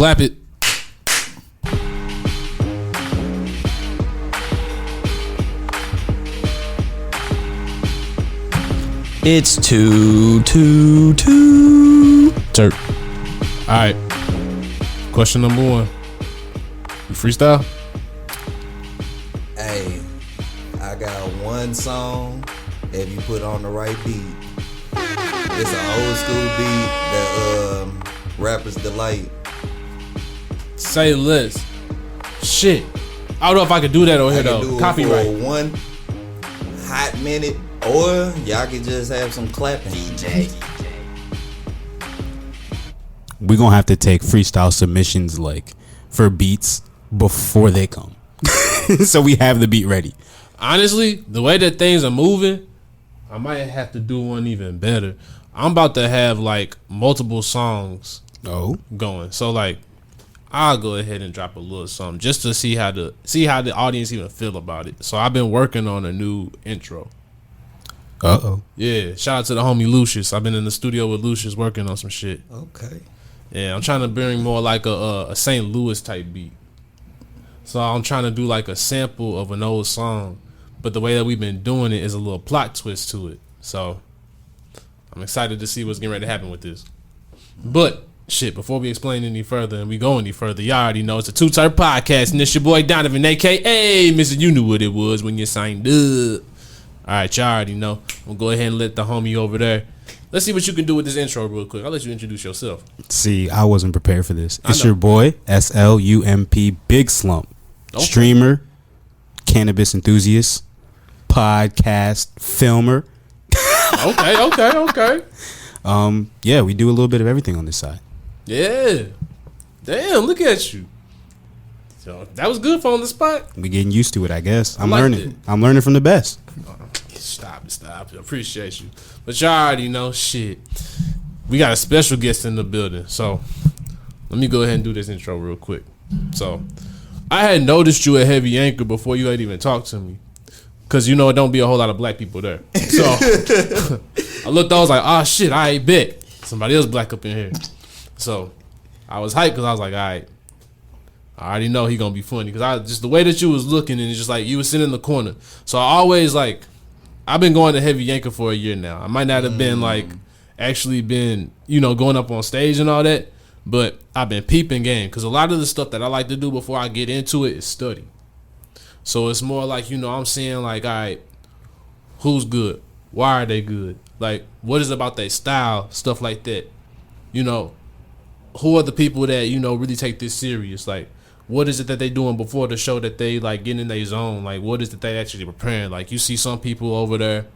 Clap it. It's 2-2-2. All right. Question number 1. You freestyle? Hey, I got one song if you put on the right beat. It's an old school beat that rappers delight. Say less. Shit. I don't know if I could do that over here though. Copyright. For 1 hot minute, or y'all could just have some clapping. DJ. We're gonna have to take freestyle submissions like for beats before they come. So we have the beat ready. Honestly, the way that things are moving, I might have to do one even better. I'm about to have like multiple songs going. So like I'll go ahead and drop a little something just to see how the audience even feel about it. So I've been working on a new intro. Yeah, shout out to the homie Lucius. I've been in the studio with Lucius working on some shit. Okay. Yeah, I'm trying to bring more like a St. Louis type beat. So I'm trying to do like a sample of an old song, but the way that we've been doing it is a little plot twist to it. So I'm excited to see what's getting ready to happen with this. But shit, before we explain any further and we go any further, y'all already know it's a 2T3rpd podcast, and it's your boy Donovan, aka Mr. You knew what it was when you signed up. All right, y'all already know. We'll go ahead and let the homie over there. Let's see what you can do with this intro real quick. I'll let you introduce yourself. See, I wasn't prepared for this. It's your boy, SLUMP, Big Slump. Okay. Streamer, cannabis enthusiast, podcast, filmer. Okay. Yeah, we do a little bit of everything on this side. Yeah. Damn, look at you. So that was good for on the spot. We getting used to it, I guess. I'm like learning. it. I'm learning from the best. Stop. I appreciate you. But y'all already know, shit. We got a special guest in the building. So let me go ahead and do this intro real quick. So I had noticed you at Heavy Anchor before you had even talked to me. Because, you know, it don't be a whole lot of black people there. So I looked, I was like, oh, shit, I ain't bet. Somebody else black up in here. So I was hyped because I was like, all right. I already know he gonna be funny because I just the way that you was looking and it's just like you was sitting in the corner. So I always like I've been going to Heavy Anchor for a year now. I might not have been like actually been going up on stage and all that, but I've been peeping game because a lot of the stuff that I like to do before I get into it is study. So it's more like I'm seeing like, all right, who's good? Why are they good? Like what is about their style, stuff like that. Who are the people that really take this serious? Like what is it that they doing before the show that they like getting in their zone? Like what is it they actually preparing? Like you see some people over there,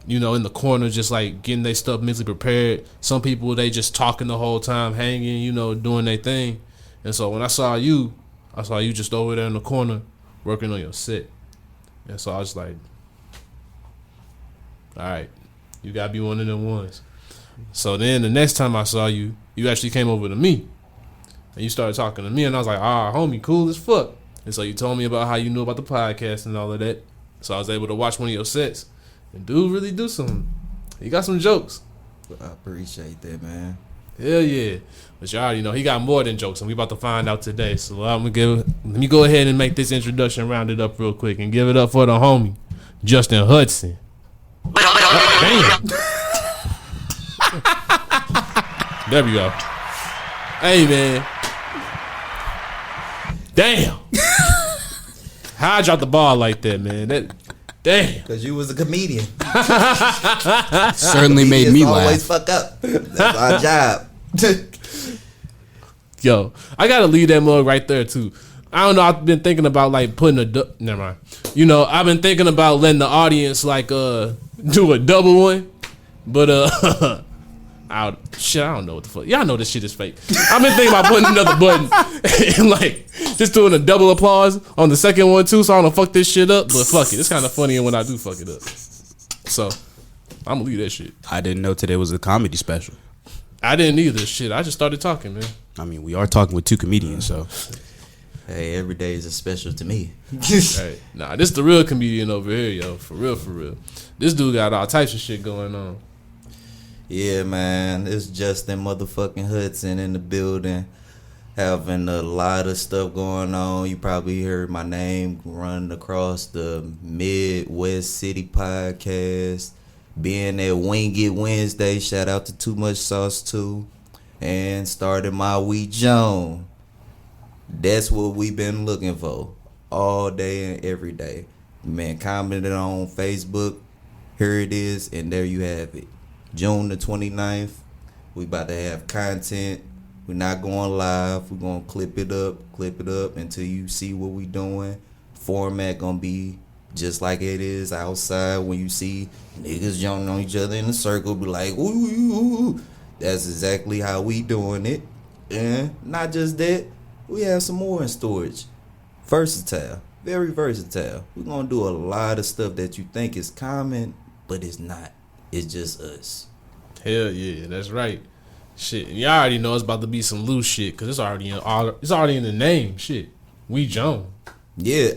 in the corner just like getting their stuff mentally prepared. Some people they just talking the whole time, hanging, doing their thing. And so when I saw you just over there in the corner working on your set. And so I was like, all right, you gotta be one of them ones. So then the next time I saw you, you actually came over to me. And you started talking to me, and I was like, homie, cool as fuck. And so you told me about how you knew about the podcast and all of that. So I was able to watch one of your sets. And dude really do something. He got some jokes. I appreciate that, man. Hell yeah. But you already know he got more than jokes, and we about to find out today. So let me go ahead and make this introduction round it up real quick and give it up for the homie, Justin Hudson. Damn. There we go. Hey, man. Damn. How I dropped the ball like that, man? Damn. Because you was a comedian. Certainly made me laugh. Always fuck up. That's our job. Yo, I gotta leave that mug right there too. I don't know. I've been thinking about like putting never mind. I've been thinking about letting the audience like do a double one, but I don't know what the fuck. Y'all know this shit is fake. I've been thinking about putting another button and like just doing a double applause on the second one too, so I don't fuck this shit up. But fuck it, it's kind of funny when I do fuck it up. So I'm gonna leave that shit. I didn't know today was a comedy special. I didn't either. Shit, I just started talking, man. I mean, we are talking with two comedians, so. Hey, every day is a special to me. Hey, nah, this the real comedian over here, yo. For real. This dude got all types of shit going on. Yeah, man. It's Justin motherfucking Hudson in the building. having a lot of stuff going on. You probably heard my name run across the Midwest City podcast. Being at Wing It Wednesday, shout out to Too Much Sauce too. And started my We JOAN. That's what we've been looking for all day and every day. Man, commented on Facebook. Here it is, and there you have it. June the 29th. We about to have content. We're not going live. We're going to clip it up until you see what we doing. Format going to be just like it is outside when you see niggas jumping on each other in a circle. Be like, ooh, ooh, ooh. That's exactly how we doing it. And not just that, we have some more in storage. Versatile. Very versatile. We're going to do a lot of stuff that you think is common, but it's not. It's just us. Hell yeah, that's right. Shit, and y'all already know it's about to be some loose shit because it's already in the name. Shit, We JOAN. Yeah,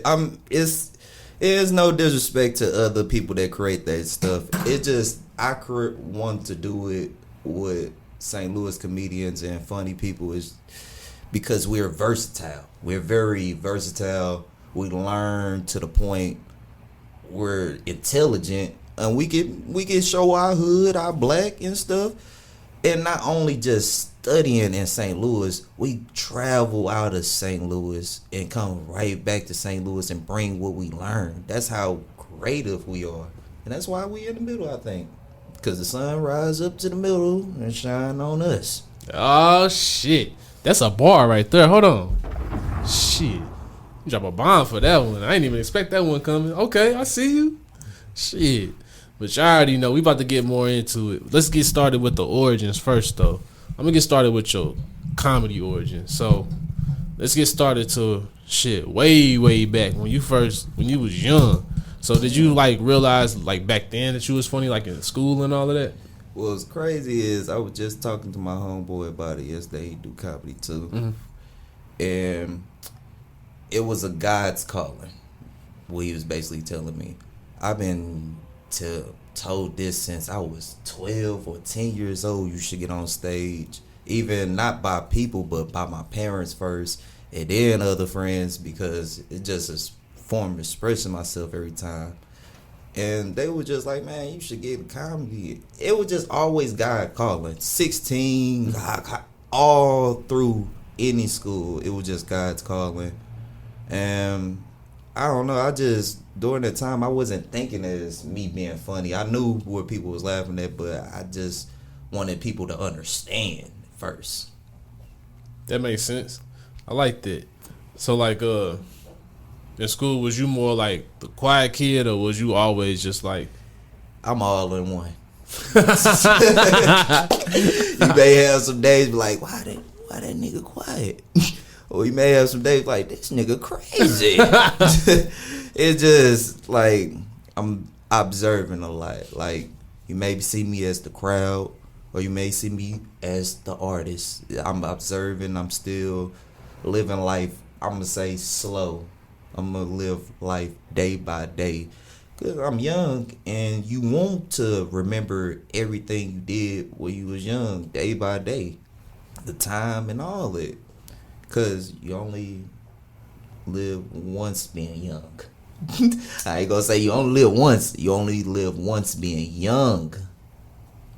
it's no disrespect to other people that create that stuff. It just I want to do it with St. Louis comedians and funny people is because we're versatile. We're very versatile. We learn to the point we're intelligent and we can show our hood, our black and stuff. And not only just studying in St. Louis, we travel out of St. Louis and come right back to St. Louis and bring what we learned. That's how creative we are. And that's why we in the middle, I think. Because the sun rises up to the middle and shine on us. Oh, shit. That's a bar right there. Hold on. Shit. You drop a bomb for that one. I didn't even expect that one coming. Okay, I see you. Shit. But y'all already know we about to get more into it. Let's get started with the origins first, though. I'm gonna get started with your comedy origins. So let's get started to shit way back when you was young. So did you like realize like back then that you was funny like in school and all of that? What's crazy is I was just talking to my homeboy about it yesterday. He do comedy too, and it was a God's calling. What he was basically telling me. I've been told this since I was 12 or 10 years old. You should get on stage, even not by people but by my parents first and then other friends, because it's just a form of expressing myself every time. And they were just like, man, you should get comedy. It was just always God calling. 16 all through any school, it was just God's calling. And I don't know, during that time, I wasn't thinking as me being funny. I knew what people was laughing at, but I just wanted people to understand first. That makes sense. I like that. So, like, in school, was you more like the quiet kid, or was you always just like... I'm all in one. You may have some days be like, why that nigga quiet? Or you may have some days like, this nigga crazy. It's just like I'm observing a lot. Like you may see me as the crowd, or you may see me as the artist. I'm observing. I'm still living life. I'm gonna say slow. I'm gonna live life day by day. Cause I'm young, and you want to remember everything you did when you was young, day by day, the time and all it. Cause you only live once being young. I ain't gonna say you only live once. You only live once being young.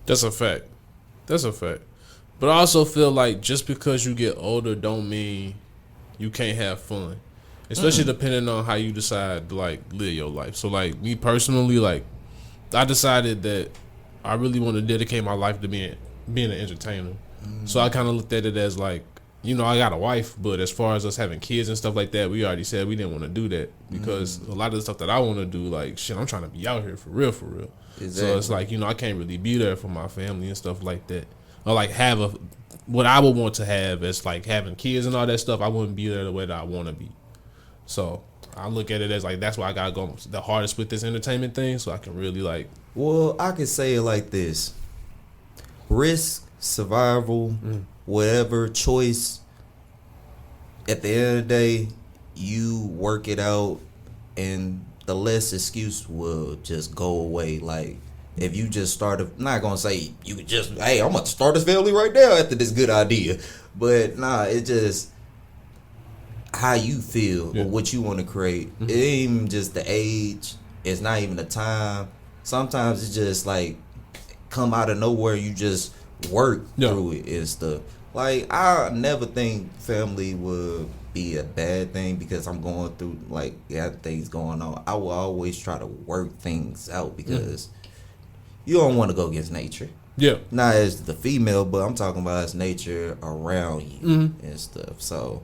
That's a fact. But I also feel like just because you get older don't mean you can't have fun. Especially depending on how you decide to like live your life. So like me personally, like I decided that I really want to dedicate my life to being an entertainer. So I kind of looked at it as like, you know, I got a wife, but as far as us having kids and stuff like that, we already said we didn't want to do that because a lot of the stuff that I want to do, like, shit, I'm trying to be out here for real. Exactly. So it's like, you know, I can't really be there for my family and stuff like that. Or like what I would want to have as like having kids and all that stuff, I wouldn't be there the way that I want to be. So I look at it as like, that's why I got to go the hardest with this entertainment thing so I can really like. Well, I could say it like this. Risk, survival, whatever choice, at the end of the day, you work it out and the less excuse will just go away. Like, if you just start, I'm not going to say you could just, hey, I'm going to start a family right now after this good idea. But, nah, it just, how you feel or what you want to create. It ain't even just the age. It's not even the time. Sometimes it's just like come out of nowhere. You just work through it and stuff. Like I never think family would be a bad thing because I'm going through things going on. I will always try to work things out because you don't want to go against nature. Yeah. Not as the female, but I'm talking about as nature around you and stuff. So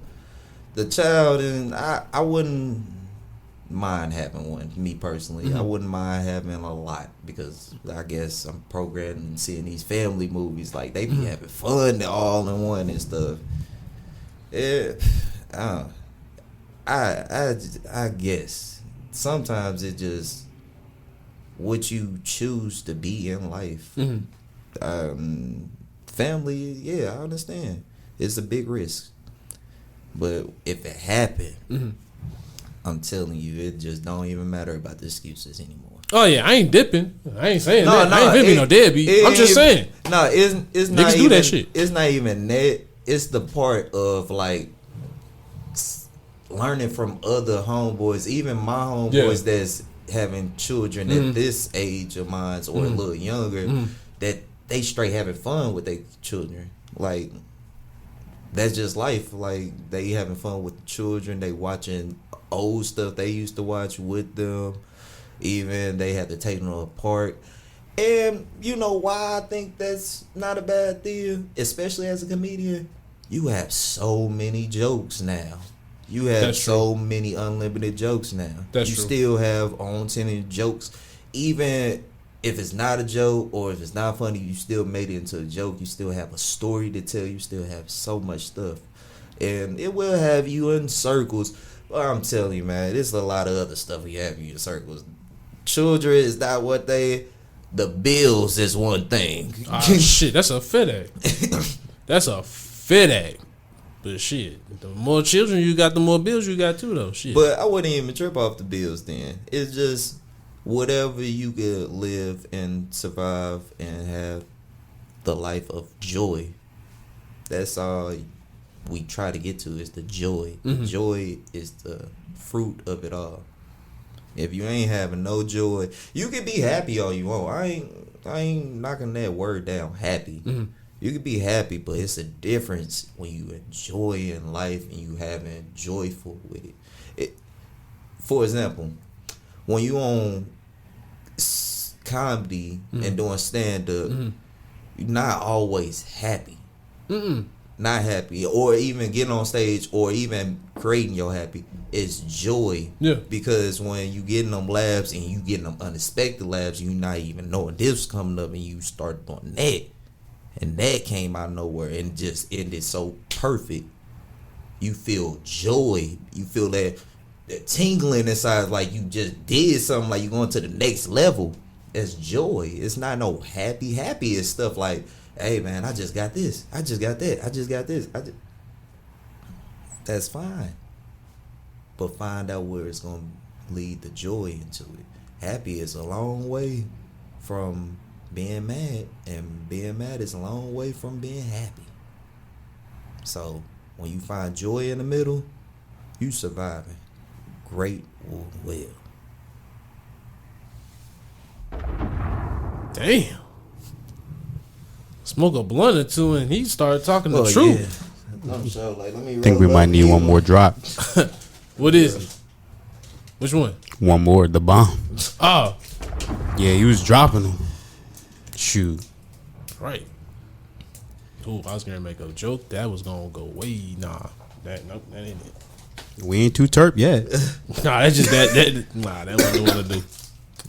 the child, and I wouldn't mind having one, me personally. I wouldn't mind having a lot because I guess I'm programmed and seeing these family movies, like they be having fun all in one and stuff. I guess sometimes it just what you choose to be in life. Family, yeah, I understand. It's a big risk. But if it happened, I'm telling you, it just don't even matter about the excuses anymore. Oh yeah, I ain't dipping. I ain't saying that. I ain't gonna be no deadbeat. I'm just saying. No, it's not niggas even, do that shit. It's not even that. It's the part of like learning from other homeboys, even my homeboys that's having children at this age of mine or a little younger, that they straight having fun with their children. Like that's just life. Like they having fun with the children. They watching old stuff they used to watch with them. Even they had to take them apart. And you know why I think that's not a bad thing, especially as a comedian. You have so many jokes now. You have so many unlimited jokes now. You still have unlimited jokes. Even if it's not a joke or if it's not funny, you still made it into a joke. You still have a story to tell. You still have so much stuff. And it will have you in circles. But I'm telling you, man, there's a lot of other stuff you have you in circles. Children is not what they... The bills is one thing. Shit, that's a fit act. That's a fit act. But shit, the more children you got, the more bills you got too, though. Shit. But I wouldn't even trip off the bills then. It's just whatever you could live and survive and have the life of joy. That's all we try to get to is the joy. The joy is the fruit of it all. If you ain't having no joy, you can be happy all you want. I ain't knocking that word down, happy. You can be happy, but it's a difference when you enjoy in life and you having joyful with it. For example, when you on comedy and doing stand-up, you're not always happy. Not happy. Or even getting on stage or even creating your happy. It's joy. Yeah. Because when you getting them laughs and you getting them unexpected laughs, you not even knowing this was coming up and you start doing that. And that came out of nowhere and just ended so perfect. You feel joy. You feel that tingling inside, like you just did something, like you going to the next level. It's joy. It's not no happy. Happy is stuff like, hey man, I just got this. I just got that. I just got this. That's fine. But find out where it's going to lead the joy into it. Happy is a long way from being mad, and being mad is a long way from being happy. So when you find joy in the middle, you surviving great or well. Damn. Smoke a blunt or two and he started talking the truth. Yeah. I'm sure, like, let me think we might need one more drop. What is it? Which one? One more, the bomb. Oh. Yeah, he was dropping them. Shoot. Right. Ooh, I was gonna make a joke that was gonna go way. Nope, that ain't it. We ain't too terp yet. Nah, that's just that wasn't what to do.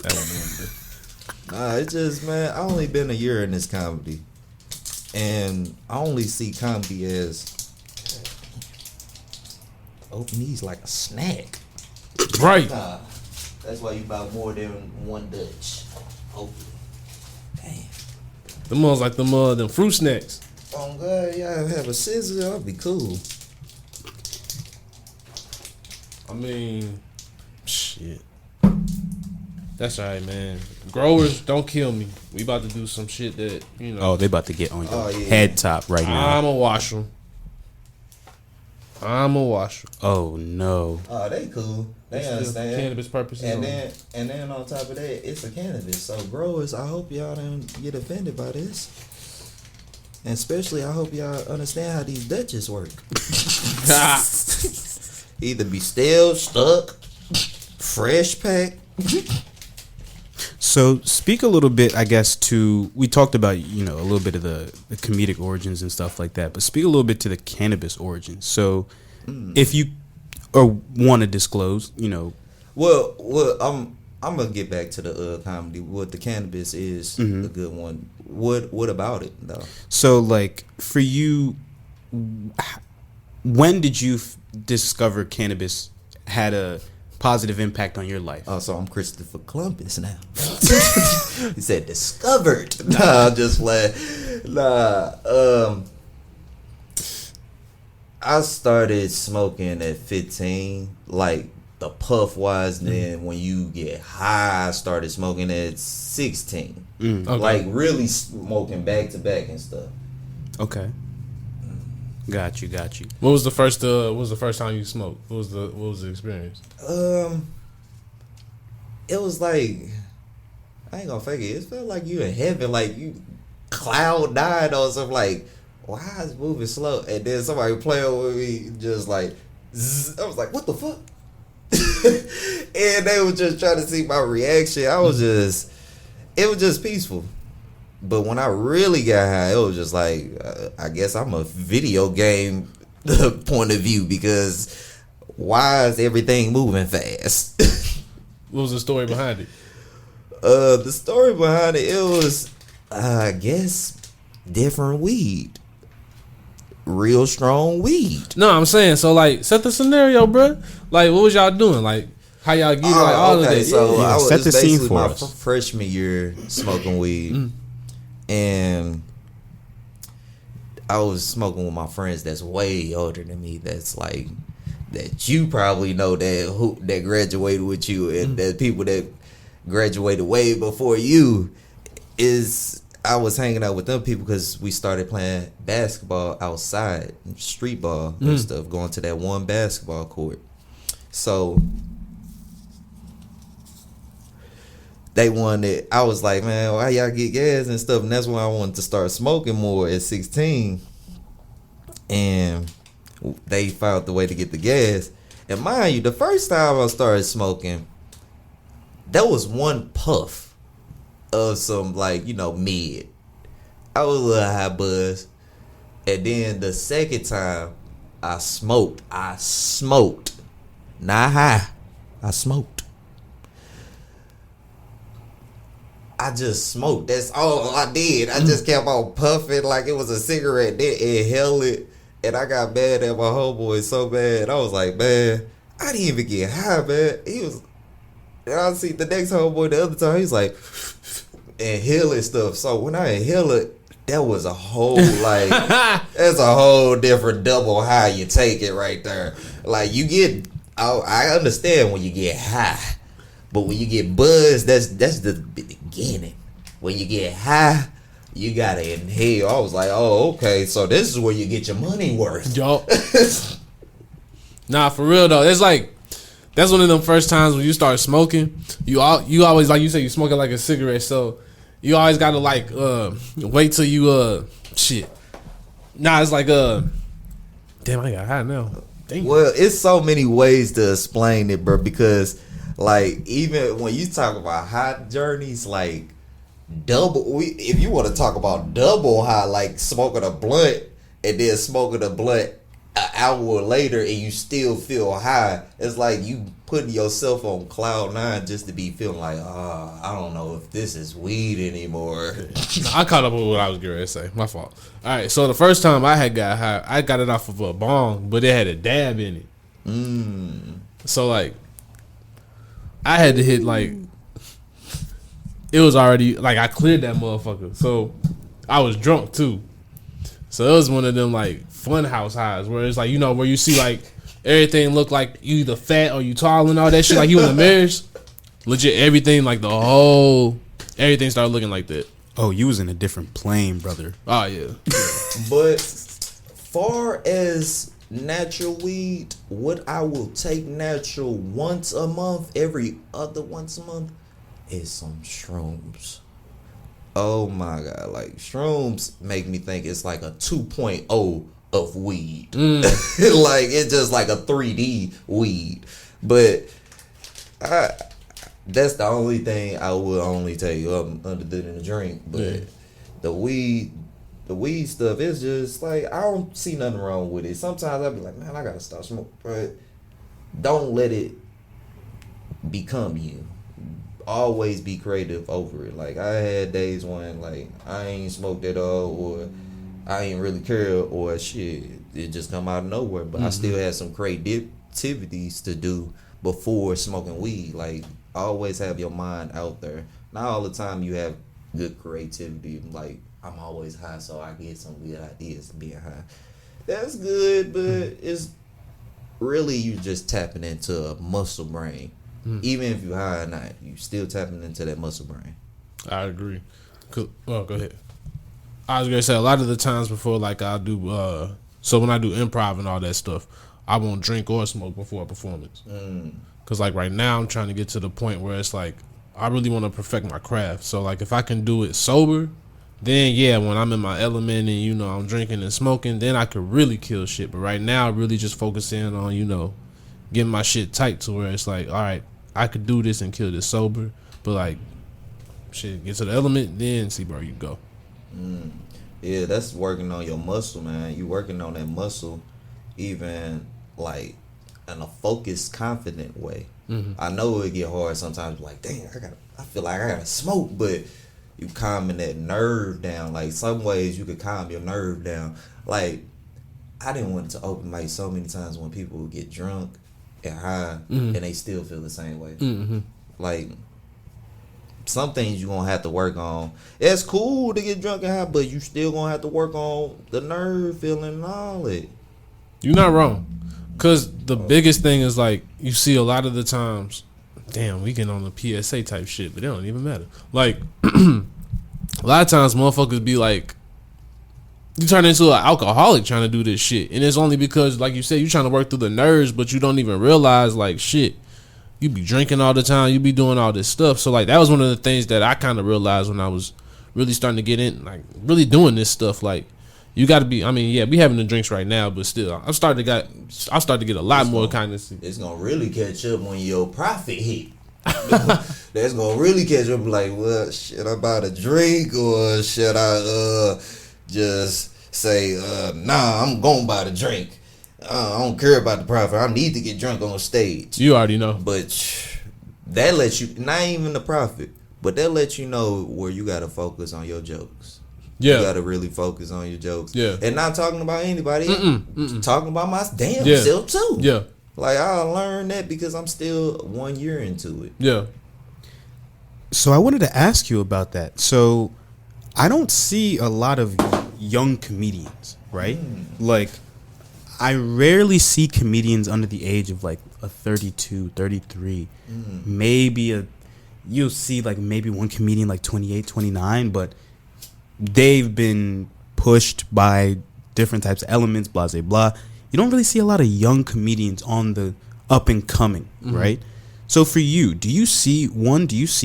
That wasn't what to do. Nah, it's just, man, I only been a year in this comedy. And I only see comedy as open these like a snack. Right. That's why you buy more than one Dutch. Hopefully. Damn. Them ones like them fruit snacks. Oh God, y'all have a scissor, that'll be cool. I mean, shit. That's all right, man. Growers, don't kill me. We about to do some shit that, you know. Oh, they about to get on your head top right now. I'm gonna wash them. I'm a washer. Oh no. Oh, they cool. They It's understand. cannabis purposes. And only. then on top of that, it's a cannabis. So growers, I hope y'all don't get offended by this. And especially, I hope y'all understand how these Dutches work. Either be still stuck, fresh pack. So speak a little bit, I guess, to, we talked about, you know, a little bit of the comedic origins and stuff like that, but speak a little bit to the cannabis origins. So if you or want to disclose, you know. Well, I'm gonna get back to the comedy. What the cannabis is a good one. What about it though? So like for you, when did you discover cannabis had a positive impact on your life? Oh, so I'm Christopher Columbus now. He said discovered. Nah, I'm just like I started smoking at 15, like the puff wise. Then when you get high, I started smoking at 16. Okay. Like really smoking back to back and stuff. Okay. Got you. What was the first time you smoked? What was the experience? It was like, I ain't gonna fake it. It felt like you in heaven, like you cloud nine or something. Like, why is it moving slow? And then somebody playing with me, just like, zzz. I was like, what the fuck? And they were just trying to see my reaction. It was just peaceful. But when I really got high, it was just like, I guess I'm a video game point of view, because why is everything moving fast? What was the story behind it? The story behind it was, I guess, different weed. Real strong weed. No, I'm saying, so like, set the scenario, bro. Like, what was y'all doing? Like, how y'all get like all of that? So I was set the scene basically for my us. freshman year smoking weed, and I was smoking with my friends that's way older than me. That's like that you probably know that graduated with you, and that people that graduated way before you is. I was hanging out with them people because we started playing basketball outside, street ball and stuff, going to that one basketball court. So they wanted, I was like, man, why y'all get gas and stuff? And that's when I wanted to start smoking more at 16. And they found the way to get the gas. And mind you, the first time I started smoking, that was one puff of some, like, you know, mid. I was a little high buzz. And then the second time I smoked. Not high. I smoked. I just smoked. That's all I did. I just kept on puffing like it was a cigarette. Then inhale it. And I got mad at my homeboy so bad. I was like, man, I didn't even get high, man. He was, and I see the next homeboy the other time, he's like, inhaling stuff. So when I inhale it, that was a whole, like, that's a whole different double high you take it right there. Like, you get, I understand when you get high, but when you get buzzed, that's the beginning. When you get high, you gotta inhale. I was like, oh, okay, so this is where you get your money worth. Yo. Nah, for real though. It's like, that's one of them first times when you start smoking. You always, like you say, you smoking like a cigarette, so you always gotta like wait till you shit. Nah, it's like damn, I got high now. Damn. Well, it's so many ways to explain it, bro, because like even when you talk about high journeys, like if you want to talk about double high, like smoking a blunt and then smoking a blunt an hour later and you still feel high, it's like you putting yourself on cloud nine just to be feeling like, I don't know if this is weed anymore. I caught up with what I was getting ready to say. My fault. All right, so the first time I had got high, I got it off of a bong, but it had a dab in it. So like, I had to hit like, it was already like I cleared that motherfucker, so I was drunk too. So it was one of them like fun house highs where it's like, you know, where you see like everything look like you either fat or you tall and all that shit, like you in the mirrors. Legit, everything like everything started looking like that. Oh, you was in a different plane, brother. Oh yeah. But far as natural weed, what I will take natural once a month, every other once a month, is some shrooms. Oh my God. Like, shrooms make me think it's like a 2.0 of weed. Like, it's just like a 3D weed. But that's the only thing I will only take other than a drink. But the weed stuff is just like, I don't see nothing wrong with it. Sometimes I'll be like, man, I gotta stop smoking. But don't let it become you. Always be creative over it. Like, I had days when like I ain't smoked at all, or I ain't really care, or shit, it just come out of nowhere. But I still had some creativities to do before smoking weed. Like, always have your mind out there. Not all the time you have good creativity. Like, I'm always high, so I get some good ideas being high. That's good, but it's really you just tapping into a muscle brain. Even if you're high or not, you still tapping into that muscle brain. I agree. Cool. Well, go ahead. I was gonna say, a lot of the times before, like, I do, so when I do improv and all that stuff, I won't drink or smoke before a performance. Cause like right now, I'm trying to get to the point where it's like I really want to perfect my craft. So like, if I can do it sober, then yeah, when I'm in my element and you know I'm drinking and smoking, then I could really kill shit. But right now, really just focusing on, you know, getting my shit tight to where it's like, all right, I could do this and kill this sober, but like, shit, get to the element, then see where you go. Yeah, that's working on your muscle, man. You working on that muscle, even like in a focused, confident way. I know it get hard sometimes. Like, dang, I feel like I gotta smoke, but you calming that nerve down. Like, some ways you could calm your nerve down. Like, I didn't want to open mic so many times when people would get drunk and high, and they still feel the same way. Like, some things you gonna have to work on. It's cool to get drunk and high, but you still gonna have to work on the nerve feeling and all it. You're not wrong, cause the biggest thing is like, you see a lot of the times, damn, we get on the PSA type shit, but it don't even matter. Like, a lot of times motherfuckers be like, you turn into an alcoholic trying to do this shit, and it's only because, like you said, you trying to work through the nerves, but you don't even realize, like, shit, you be drinking all the time, you be doing all this stuff. So like, that was one of the things that I kind of realized when I was really starting to get in, like, really doing this stuff. Like, you got to be, I mean, yeah, we having the drinks right now, but still, I started to get a lot more kindness. It's gonna really catch up when your profit hit. That's gonna really catch up. Like, well, should I buy the drink, or should I just say, nah, I'm gonna buy the drink. I don't care about the profit. I need to get drunk on stage. You already know. But that lets you, not even the profit, but that lets you know where you gotta focus on your jokes. Yeah. You gotta really focus on your jokes. Yeah. And not talking about anybody. Talking about my damn self too. Yeah. Like, I learned that because I'm still 1 year into it. Yeah. So I wanted to ask you about that. So I don't see a lot of young comedians, right? Like, I rarely see comedians under the age of like a 32, 33. Maybe you'll see like maybe one comedian like 28, 29, but they've been pushed by different types of elements, blah, blah, blah. You don't really see a lot of young comedians on the up and coming, right? So for you, do you see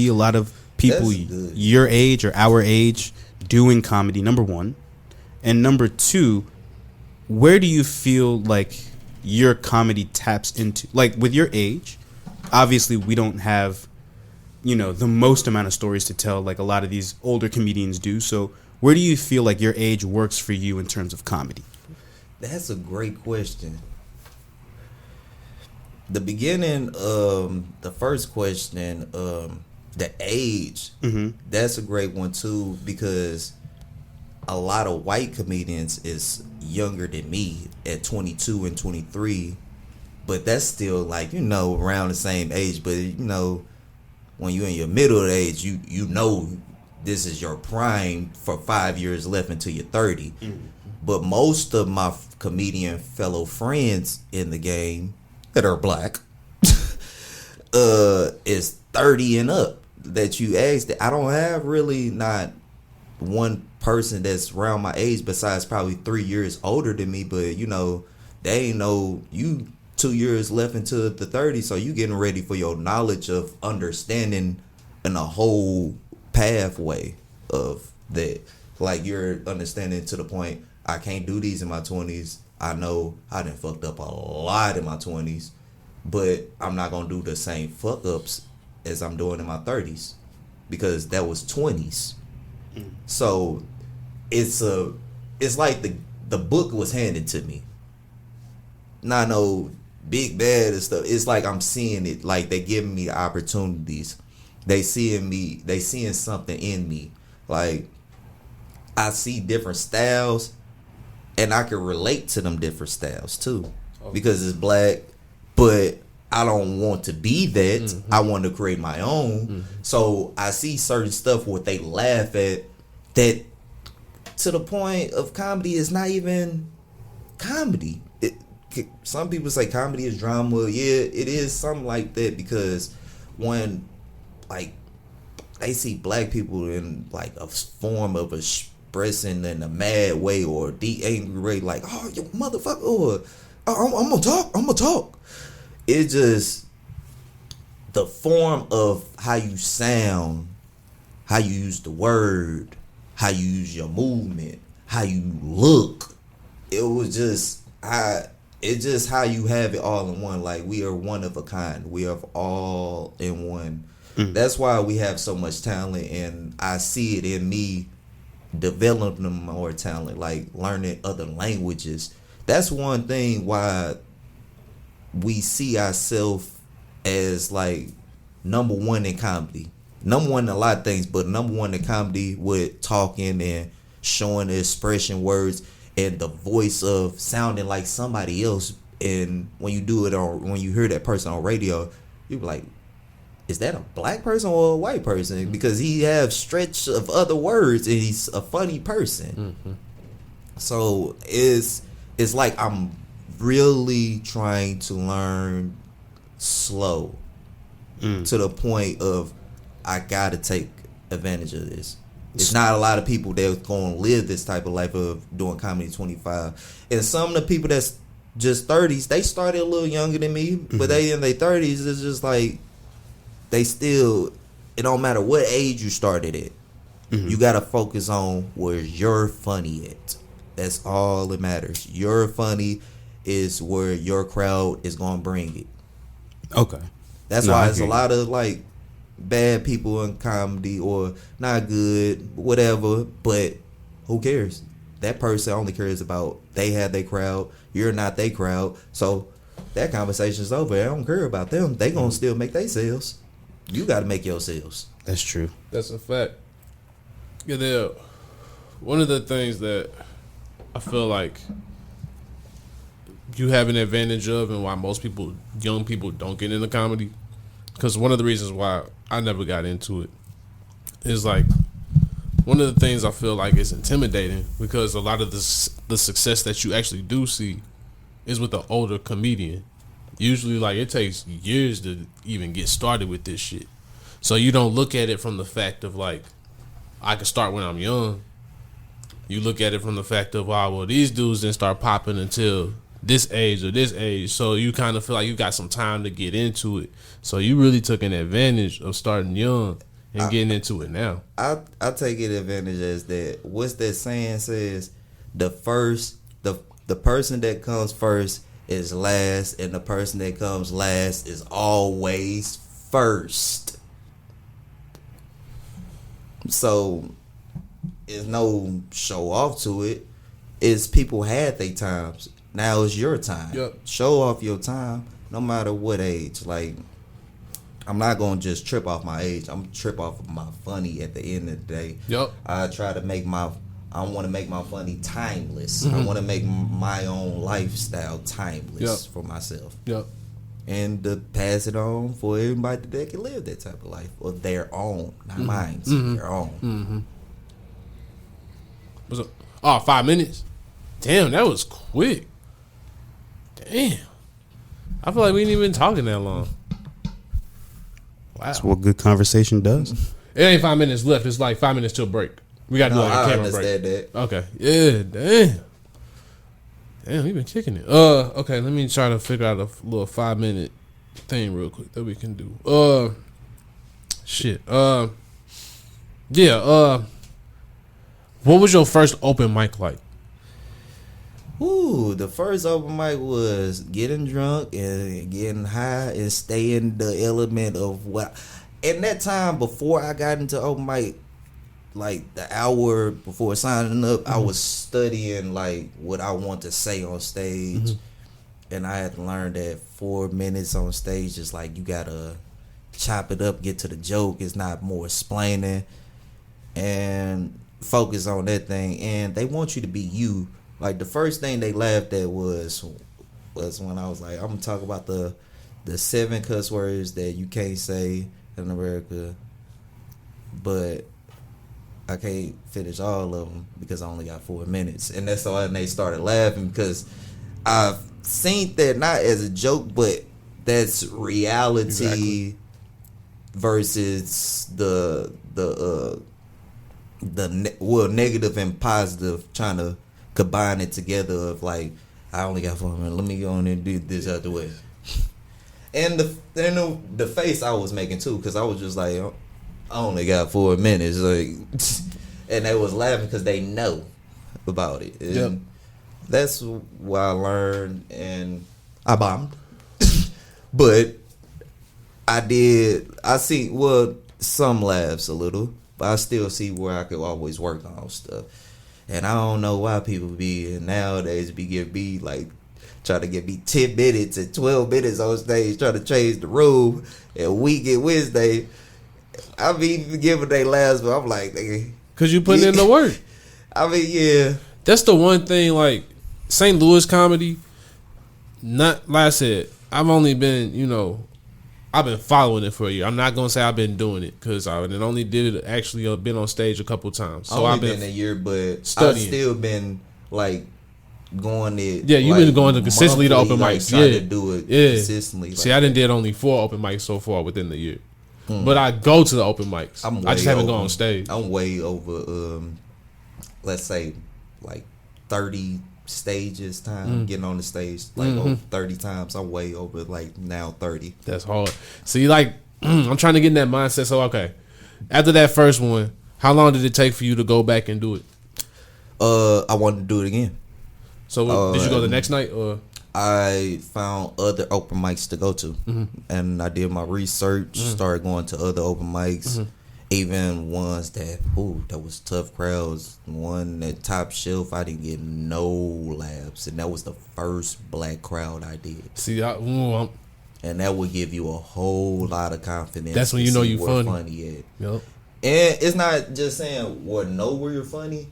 a lot of people your age or our age doing comedy, number one? And number two, where do you feel like your comedy taps into? Like, with your age, obviously we don't have, you know, the most amount of stories to tell like a lot of these older comedians do. So where do you feel like your age works for you in terms of comedy? That's a great question. The beginning, the first question, the age, that's a great one too, because a lot of white comedians is younger than me at 22 and 23, but that's still like, you know, around the same age. But you know, when you're in your middle of age, you know this is your prime for 5 years left until you're 30. But most of my comedian fellow friends in the game that are black is 30 and up that you asked. I don't have really not one person that's around my age besides probably 3 years older than me, but you know, They ain't know you 2 years left into the 30s, so you getting ready for your knowledge of understanding in a whole pathway of that. Like you're understanding to the point, I can't do these in my 20s. I know I done fucked up a lot in my 20s, but I'm not gonna do the same fuck ups as I'm doing in my 30s because that was 20s. So it's like the book was handed to me. Not no big bad and stuff. It's like I'm seeing it. Like they giving me opportunities. They seeing something in me. Like I see different styles, and I can relate to them different styles too, because it's black. But I don't want to be that. Mm-hmm. I want to create my own. Mm-hmm. So I see certain stuff where they laugh at that to the point of comedy is not even comedy. Some people say comedy is drama. Yeah, it is something like that, because when like they see black people in like a form of expressing in a mad way or deep angry way, like, oh, you motherfucker, or I'm gonna talk. It's just the form of how you sound, how you use the word, how you use your movement, how you look. It was just it's just how you have it all in one. Like, we are one of a kind. We are all in one. Mm. That's why we have so much talent, and I see it in me developing more talent, like learning other languages. That's one thing why we see ourselves as like number one in comedy. Number one in a lot of things, but number one in comedy with talking and showing the expression words and the voice of sounding like somebody else. And when you do it when you hear that person on radio, you be like, is that a black person or a white person? Mm-hmm. Because he have stretch of other words and he's a funny person. Mm-hmm. So it's like I'm really trying to learn slow to the point of I gotta take advantage of this. It's not a lot of people that's gonna live this type of life of doing comedy 25. And some of the people that's just 30s, they started a little younger than me, but they in their 30s, it's just like they still, it don't matter what age you started at. Mm-hmm. You gotta focus on where you're funny at. That's all that matters. Your funny is where your crowd is gonna bring it. Okay. That's why there's a lot of like bad people in comedy or not good, whatever, but who cares? That person only cares about they have their crowd, you're not their crowd, so that conversation's over. I don't care about them. They gonna still make their sales. You gotta make your sales. That's true. That's a fact. Yeah, one of the things that I feel like you have an advantage of, and why most people, young people, don't get into comedy, because one of the reasons why I never got into it is like, one of the things I feel like is intimidating, because a lot of the success that you actually do see is with the older comedian. Usually, like, it takes years to even get started with this shit. So you don't look at it from the fact of like, I can start when I'm young. You look at it from the fact of, wow, well, these dudes didn't start popping until this age or this age. So you kind of feel like you got some time to get into it. So you really took an advantage of starting young and getting into it now. I take it advantage as that. What's that saying says? The person that comes first is last, and the person that comes last is always first. So there's no show off to it. It's people had their times. Now it's your time. Yep. Show off your time, no matter what age. Like, I'm not gonna just trip off my age. I'm gonna trip off of my funny at the end of the day. Yep. I try to make I want to make my funny timeless. Mm-hmm. I want to make my own lifestyle timeless for myself. Yep. And to pass it on for everybody that can live that type of life, or their own, not mine, their own. Mm-hmm. What's up? Oh, 5 minutes? Damn, that was quick. Damn. I feel like we ain't even been talking that long. Wow. That's what good conversation does. It ain't 5 minutes left. It's like 5 minutes till break. We got to do like a camera break. That. Okay. Yeah, damn. Damn, we been kicking it. Okay, let me try to figure out a little 5-minute thing real quick that we can do. Shit. Yeah. What was your first open mic like? Ooh, the first open mic was getting drunk and getting high and staying the element of what. In that time before I got into open mic, like the hour before signing up, I was studying like what I want to say on stage, and I had to learn that 4 minutes on stage is like you gotta chop it up, get to the joke. It's not more explaining, and focus on that thing. And they want you to be you. Like the first thing they laughed at was when I was like, I'm gonna talk about the 7 cuss words that you can't say in America, but I can't finish all of them because I only got 4 minutes. And that's all. And they started laughing because I've seen that not as a joke, but that's reality versus the negative and positive, trying to combine it together of like, I only got 4 minutes. Let me go on and do this out the way. And the face I was making too, because I was just like, I only got 4 minutes, like, and they was laughing because they know about it. And that's what I learned, and I bombed. But I see some laughs a little, but I still see where I could always work on stuff. And I don't know why people nowadays be like trying to get me 10 minutes and 12 minutes on stage, trying to change the room, and we get Wednesday. I mean, giving they laughs, but I'm like, nigga, cause you putting in the work. I mean, yeah. That's the one thing. Like St. Louis comedy, not like I said, I've only been, I've been following it for a year. I'm not gonna say I've been doing it because I only did it actually been on stage a couple times. So I've been a year, but studying. I've still been like going it. Yeah, you've been going to consistently to open like, mics. Trying to do it consistently. See, I did only 4 open mics so far within the year. But I go to the open mics. I just haven't gone on stage. I'm way over, let's say, like 30 stages time getting on the stage. Like over 30 times. I'm way over like now 30. That's hard. See, like, I'm trying to get in that mindset. So, okay. After that first one, how long did it take for you to go back and do it? I wanted to do it again. So, did you go the next night or? I found other open mics to go to, and I did my research. Started going to other open mics, even ones that was tough crowds. One at Top Shelf, I didn't get no laughs, and that was the first black crowd I did. See, and that would give you a whole lot of confidence. That's when you know you're funny at. Yep. And it's not just saying know where you're funny,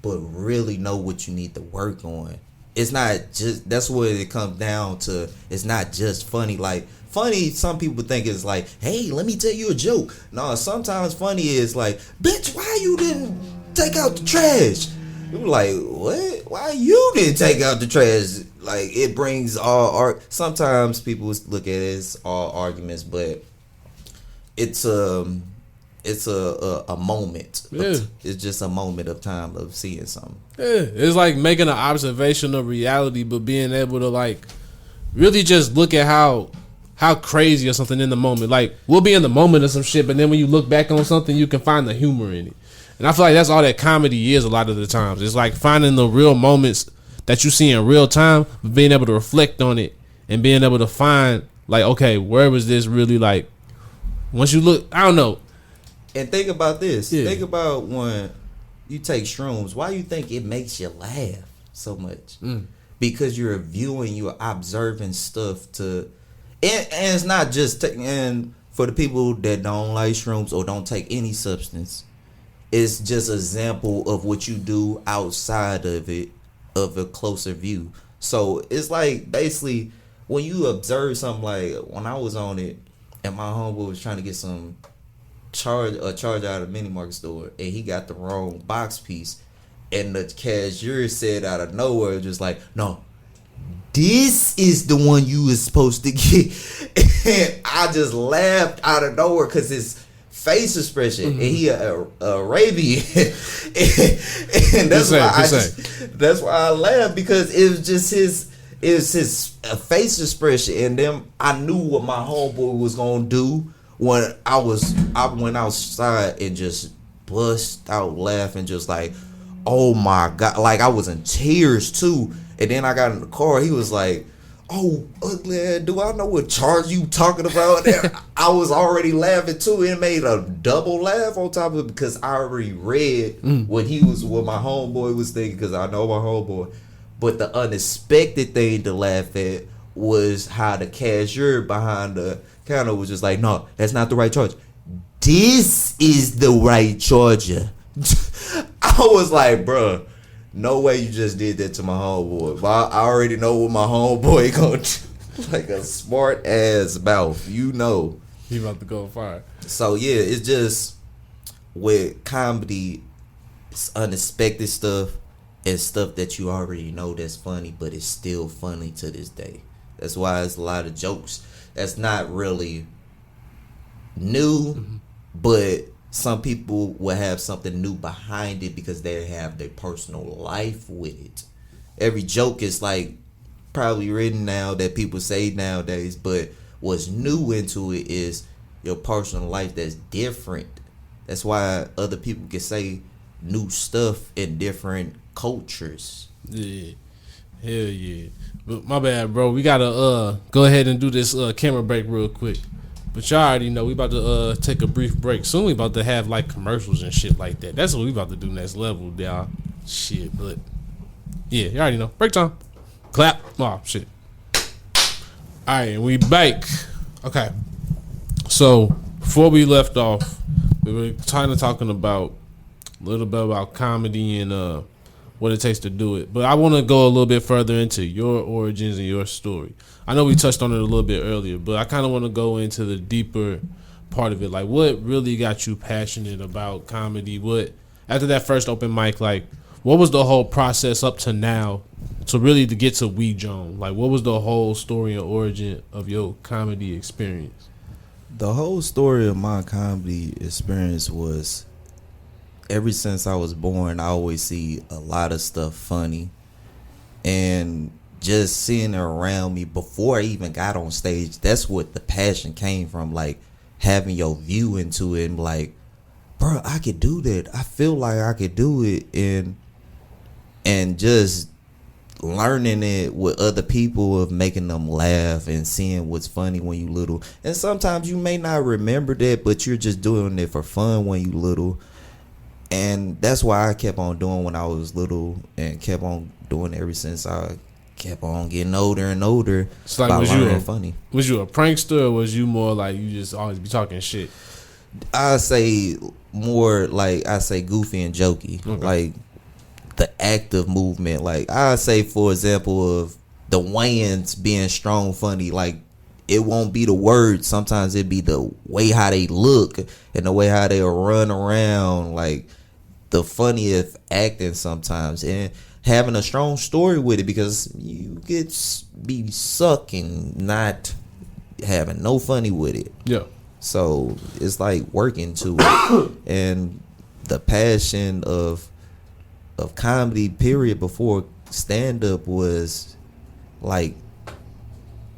but really know what you need to work on. It's not just, that's what it comes down to. It's not just funny. Like, funny, some people think it's like, hey, let me tell you a joke. No, sometimes funny is like, bitch, why you didn't take out the trash? You're like, what? Why you didn't take out the trash? Like, it brings all art. Sometimes people look at it as all arguments, but it's a moment. Yeah. It's just a moment of time of seeing something. Yeah, it's like making an observation of reality, but being able to like really just look at how crazy or something in the moment. Like, we'll be in the moment of some shit, but then when you look back on something, you can find the humor in it. And I feel like that's all that comedy is a lot of the times. It's like finding the real moments that you see in real time, but being able to reflect on it and being able to find like, okay, where was this really like? Once you look, I don't know. And think about this. Yeah. Think about when you take shrooms. Why you think it makes you laugh so much? Because you're viewing, you're observing stuff to, and it's not just and for the people that don't like shrooms or don't take any substance, it's just an example of what you do outside of it, of a closer view. So it's like basically when you observe something, like when I was on it and my homeboy was trying to get some charge out of a mini market store, and he got the wrong box piece, and the cashier said out of nowhere, just like, no, this is the one you was supposed to get. And I just laughed out of nowhere because his face expression, and he a Arabian, and that's why I laugh, because it was just his face expression, and then I knew what my homeboy was gonna do when I went outside and just bust out laughing, just like, oh my god, like I was in tears too. And then I got in the car, he was like, oh, ugly ass, do I know what charge you talking about? I was already laughing too. It made a double laugh on top of it, because I already read what my homeboy was thinking, because I know my homeboy. But the unexpected thing to laugh at was how the cashier behind the counter was just like, no, that's not the right charge. This is the right charger. I was like, bruh, no way you just did that to my homeboy. But I already know what my homeboy gonna do. Like a smart ass mouth, you know. He about to go fire. So yeah, it's just with comedy, it's unexpected stuff and stuff that you already know that's funny, but it's still funny to this day. That's why it's a lot of jokes that's not really new, but some people will have something new behind it because they have their personal life with it. Every joke is like probably written now that people say nowadays, but what's new into it is your personal life that's different. That's why other people can say new stuff in different cultures. Yeah, hell yeah. But my bad, bro. We gotta go ahead and do this camera break real quick. But y'all already know we about to take a brief break. Soon we about to have like commercials and shit like that. That's what we about to do next level, y'all. Shit, but yeah, you already know. Break time. Clap. Oh shit. Alright, and we back. Okay. So before we left off, we were kind of talking about a little bit about comedy and what it takes to do it. But I want to go a little bit further into your origins and your story. I know we touched on it a little bit earlier, but I kind of want to go into the deeper part of it. Like, what really got you passionate about comedy? What, after that first open mic, like, what was the whole process up to now to really to get to We JOAN? Like, what was the whole story and origin of your comedy experience? The whole story of my comedy experience was, ever since I was born, I always see a lot of stuff funny. And just seeing it around me before I even got on stage, that's what the passion came from. Like, having your view into it and like, bro, I could do that. I feel like I could do it. And just learning it with other people, of making them laugh and seeing what's funny when you little. And sometimes you may not remember that, but you're just doing it for fun when you little. And that's why I kept on doing when I was little, and kept on doing it ever since I kept on getting older and older. It's like, was you a prankster, or was you more like you just always be talking shit? I say more like, I say goofy and jokey. Okay. Like the active movement. Like I say, for example, of the Wayans being strong funny, like it won't be the words. Sometimes it be the way how they look and the way how they run around. Like the funniest acting sometimes, and having a strong story with it, because you get be sucking, not having no funny with it. Yeah. So it's like working to it, and the passion of comedy period before stand up was like,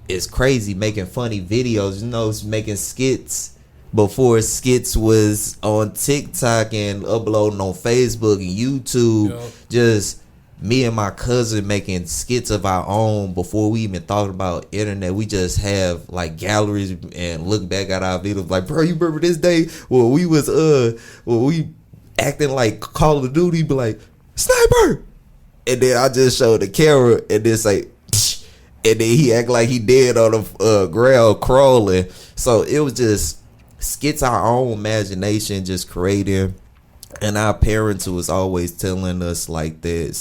it's crazy making funny videos, you know, making skits before skits was on TikTok and uploading on Facebook and YouTube. Yep. Just me and my cousin making skits of our own before we even thought about internet. We just have like galleries and look back at our videos like, bro, you remember this day when we was we acting like Call of Duty, be like, sniper, and then I just showed the camera and then say, psh, and then he act like he dead on the ground crawling. So it was just skits our own imagination, just creating. And our parents was always telling us like that,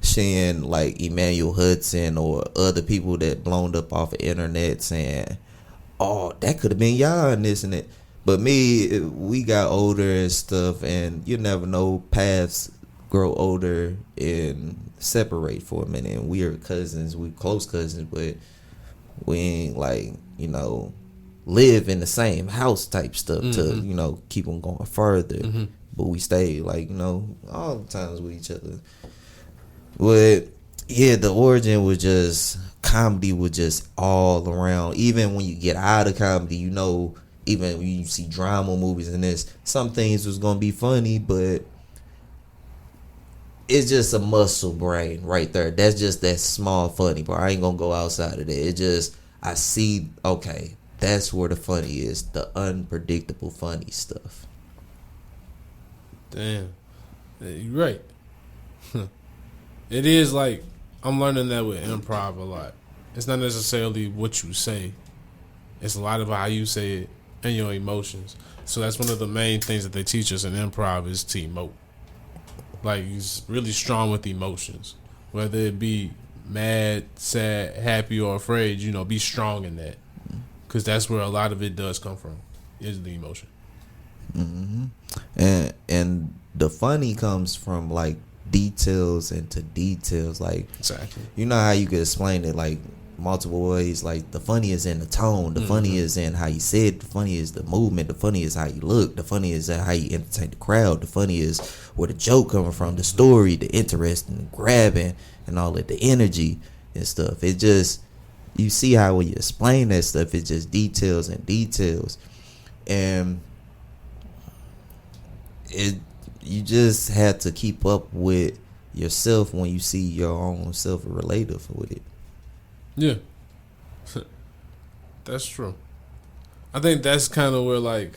saying like Emmanuel Hudson or other people that blown up off the internet, saying, oh, that could have been y'all and this and that. But we got older and stuff, and you never know, paths grow older and separate for a minute. And we are cousins, we close cousins, but we ain't like, you know, live in the same house type stuff to, you know, keep them going further. But we stayed, like, you know, all the times with each other. But yeah, the origin was just, comedy was just all around. Even when you get out of comedy, you know, even when you see drama movies and this, some things was gonna be funny, but it's just a muscle brain right there. That's just that small funny part. I ain't gonna go outside of that. It just, I see, okay, that's where the funny is, the unpredictable funny stuff. Damn, you're right. It is like, I'm learning that with improv a lot. It's not necessarily what you say. It's a lot about how you say it and your emotions. So that's one of the main things that they teach us in improv is to emote. Like, he's really strong with emotions. Whether it be mad, sad, happy, or afraid, you know, be strong in that. Because that's where a lot of it does come from, is the emotion. And the funny comes from, like, details into details. Like, Exactly. you know how you could explain it, like, multiple ways. Like, the funny is in the tone, the funny is in how you say it, the funny is the movement, the funny is how you look, the funny is how you entertain the crowd, the funny is where the joke coming from, the story, the interest, and the grabbing, and all that, the energy and stuff. It just, you see how when you explain that stuff, it's just details and details. And you just had to keep up with yourself when you see your own self relative with it. Yeah. That's true. I think that's kind of where, like,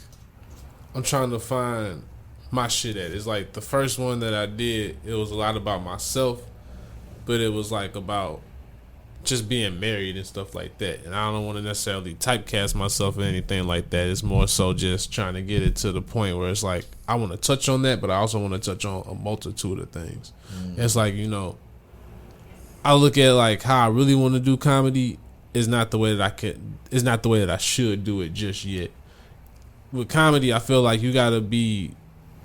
I'm trying to find my shit at. It's like the first one that I did, it was a lot about myself, but it was like about just being married and stuff like that. And I don't want to necessarily typecast myself or anything like that. It's more so just trying to get it to the point where it's like, I want to touch on that, but I also want to touch on a multitude of things. It's like, you know, I look at like how I really want to do comedy is not the way that I should do it just yet. With comedy, I feel like you gotta be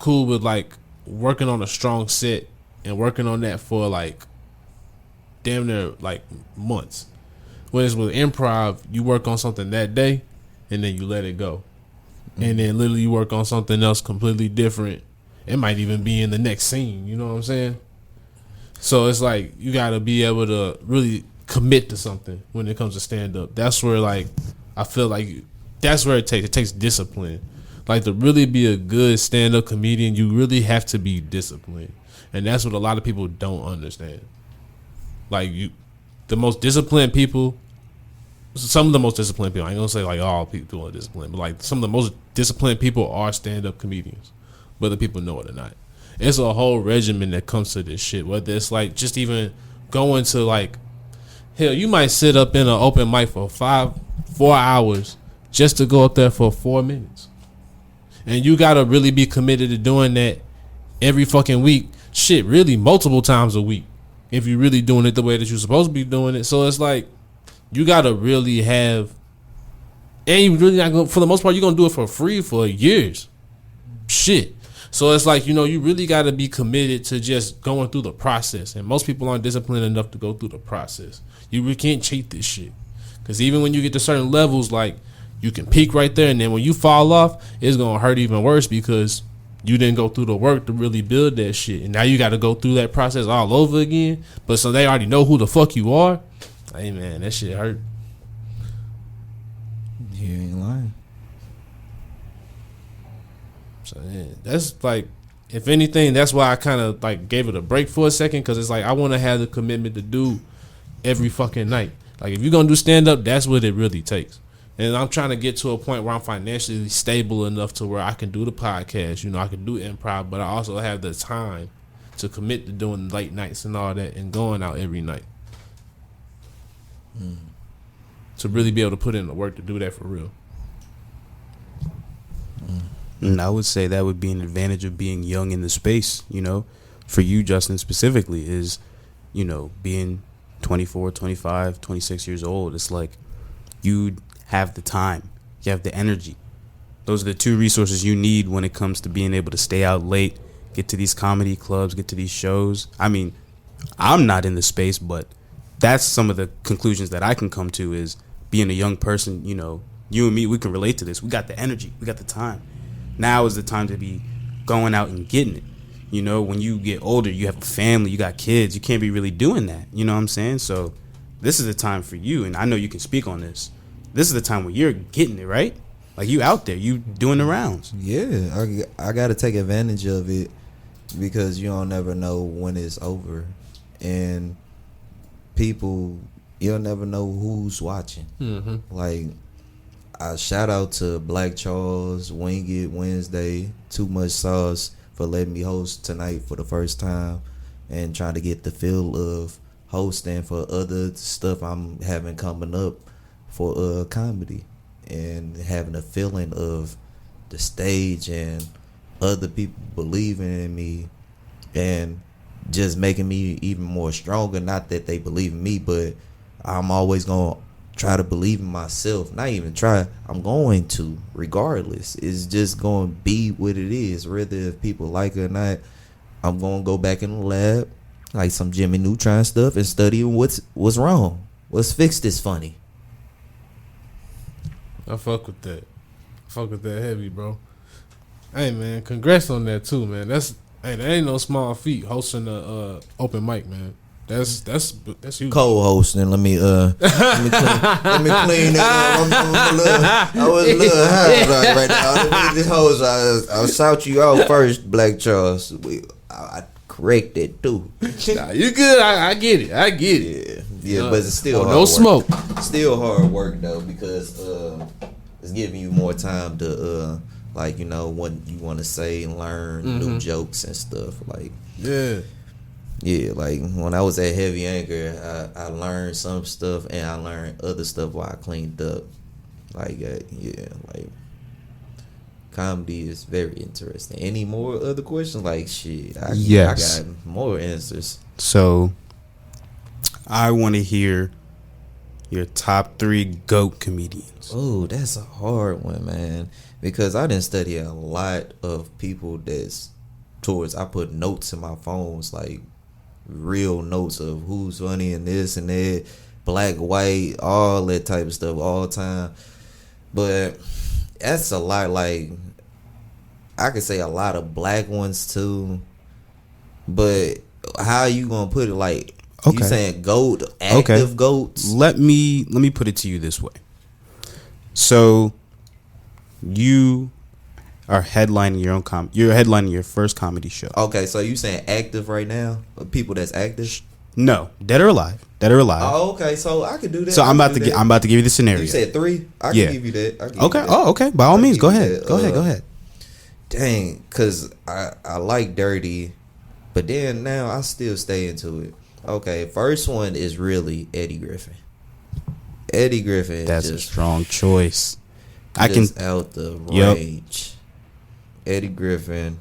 cool with like working on a strong set and working on that for like damn near like months. Whereas with improv, you work on something that day and then you let it go. And then literally you work on something else completely different. It might even be in the next scene, you know what I'm saying? So it's like you gotta be able to really commit to something when it comes to stand up. That's where like I feel like that's where it takes discipline. Like to really be a good stand up comedian, you really have to be disciplined. And that's what a lot of people don't understand. Like the most disciplined people, some of the most disciplined people, I ain't gonna say like all people are disciplined, but like some of the most disciplined people are stand up comedians, whether people know it or not. It's a whole regimen that comes to this shit. Whether it's like just even going to like, hell, you might sit up in an open mic for 4 hours just to go up there for 4 minutes. And you gotta really be committed to doing that every fucking week. Shit, really multiple times a week. If you're really doing it the way that you're supposed to be doing it. So it's like, you gotta really have, and you really not gonna, for the most part, you're gonna do it for free for years. Shit. So it's like, you know, you really got to be committed to just going through the process. And most people aren't disciplined enough to go through the process. You really can't cheat this shit. Because even when you get to certain levels, like, you can peak right there. And then when you fall off, it's going to hurt even worse because you didn't go through the work to really build that shit. And now you got to go through that process all over again. But so they already know who the fuck you are. Hey, man, that shit hurt. You ain't lying. So yeah, that's like, if anything, that's why I kind of like gave it a break for a second, because it's like I want to have the commitment to do every fucking night. Like if you're gonna do stand up, that's what it really takes. And I'm trying to get to a point where I'm financially stable enough to where I can do the podcast. You know, I can do improv, but I also have the time to commit to doing late nights and all that and going out every night. To really be able to put in the work to do that for real. And I would say that would be an advantage of being young in the space, you know, for you, Justin, specifically, is, you know, being 24, 25, 26 years old. It's like you have the time, you have the energy. Those are the two resources you need when it comes to being able to stay out late, get to these comedy clubs, get to these shows. I mean, I'm not in the space, but that's some of the conclusions that I can come to is being a young person, you know, You and me, we can relate to this. We got the energy. We got the time. Now is the time to be going out and getting it. You know, when you get older, you have a family, you got kids. You can't be really doing that. You know what I'm saying? So this is the time for you, and I know you can speak on this. This is the time where you're getting it, right? Like, you out there, you doing the rounds. Yeah, I got to take advantage of it because you don't never know when it's over. And people, you'll never know who's watching. Mm-hmm. Like, I shout out to Black Charles, Wing It Wednesday, Too Much Sauce for letting me host tonight for the first time and trying to get the feel of hosting for other stuff I'm having coming up for comedy and having a feeling of the stage and other people believing in me and just making me even more stronger. Not that they believe in me, but I'm always going to try to believe in myself. Not even try, I'm going to, regardless. It's just going to be what it is. Whether if people like it or not, I'm going to go back in the lab like some Jimmy Neutron stuff and study what's wrong. Let's fix this funny. I fuck with that. Fuck with that heavy, bro. Hey, man, congrats on that too, man. That ain't no small feat hosting a open mic, man. That's you. Co-hosting. Let me clean that up. I was a little high right now. Let me just host. I'll shout you out first, Black Charles. I corrected too. Nah, you good. I get it. Yeah, but it's still hard no work. smoke. Still hard work though because it's giving you more time to like, you know, what you want to say and learn new jokes and stuff. Like, yeah, like when I was at Heavy Anchor, I learned some stuff and I learned other stuff while I cleaned up. Like, like comedy is very interesting. Any more other questions? Like, shit, I got more answers. So I want to hear your top 3 GOAT comedians. Oh, that's a hard one, man. Because I didn't study a lot of people I put notes in my phones, like real notes of who's funny and this and that, black, white, all that type of stuff all the time. But that's a lot. Like, I could say a lot of black ones too. But how you gonna put it? Like, you saying GOAT, active GOATs? Let me put it to you this way. So you are headlining your own you're headlining your first comedy show. Okay, so you saying active right now? People that's active? No, dead or alive. Oh, okay, so I could do that. So I'm about to give you the scenario. You said 3? I can give you that. Okay. Oh, okay. By all means, go ahead. Go ahead. Dang, cause I like Dirty, but then now I still stay into it. Okay, first one is really Eddie Griffin. Eddie Griffin. That's a strong choice. I can out the range. Eddie Griffin.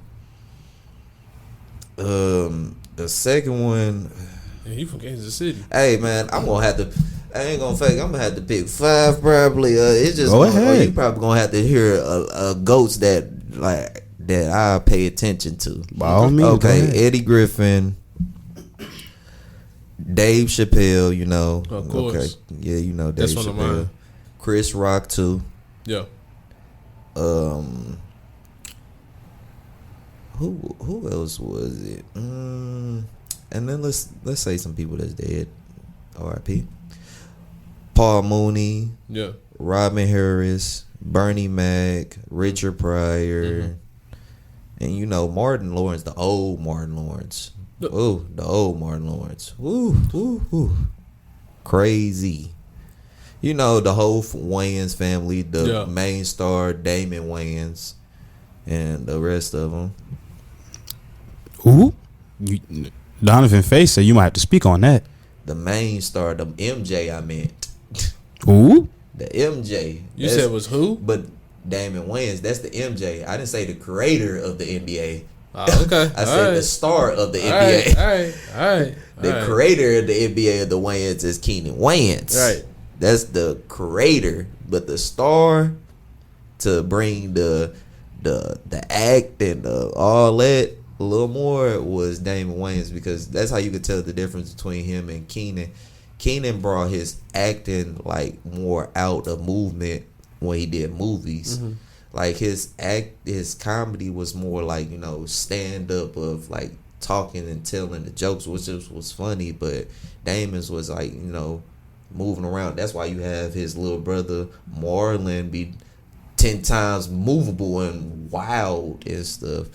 The second one. Yeah, you from Kansas City. Hey man, I ain't gonna fake. I'm gonna have to pick 5 probably. It's just go ahead. You probably gonna have to hear goats that I pay attention to. By all means, okay, Eddie Griffin, Dave Chappelle. You know, of course. Okay, yeah, you know Dave That's Chappelle. One of mine. Chris Rock too. Yeah. Who else was it? And then let's say some people that's dead. R.I.P. Paul Mooney. Yeah. Robin Harris, Bernie Mac, Richard Pryor, and you know Martin Lawrence, the old Martin Lawrence. The old Martin Lawrence. Woo. Crazy. You know the whole Wayans family, the main star Damon Wayans, and the rest of them. Who? Donovan Face said you might have to speak on that. The main star, the MJ I meant. Who? The MJ. You said was who? But Damon Wayans, that's the MJ. I didn't say the creator of the NBA. Oh, okay. I said the star of the NBA. All right. The creator of the NBA of the Wayans is Keenan Wayans. Right. That's the creator, but the star to bring the act and all that a little more was Damon Wayans, because that's how you could tell the difference between him and Keenan. Keenan brought his acting like more out of movement when he did movies. Like his comedy was more like, you know, stand up of like talking and telling the jokes, which was funny. But Damon's was like, you know, moving around. That's why you have his little brother Marlon be 10 times movable and wild and stuff.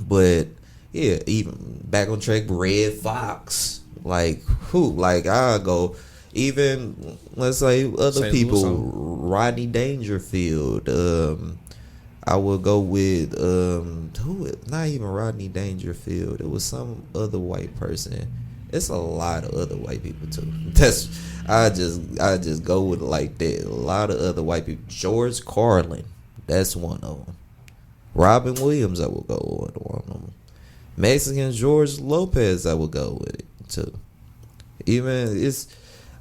But yeah, even back on track, Red Fox. Like who? Like I go. Even let's say other St. people, Louis, Rodney Dangerfield. I will go with who? Not even Rodney Dangerfield. It was some other white person. It's a lot of other white people too. I just go with it like that. A lot of other white people. George Carlin, that's one of them. Robin Williams, I will go with one of them. Mexican George Lopez, I will go with it too. Even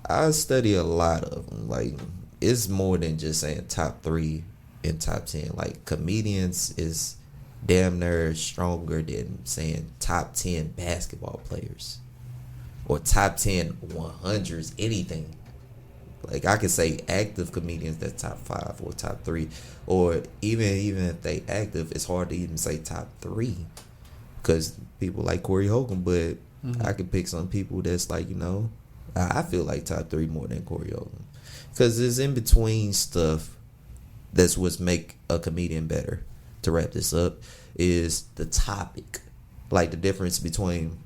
I study a lot of them. Like it's more than just saying top 3 and top 10. Like comedians is damn near stronger than saying top 10 basketball players or top 10 100s, anything. Like I could say active comedians that's top 5 or top 3, or even if they active, it's hard to even say top 3 because people like Corey Holcomb. But I could pick some people that's like, you know, I feel like top 3 more than Corey Holcomb because it's in between stuff. That's what's make a comedian better. To wrap this up, is the topic, like the difference between,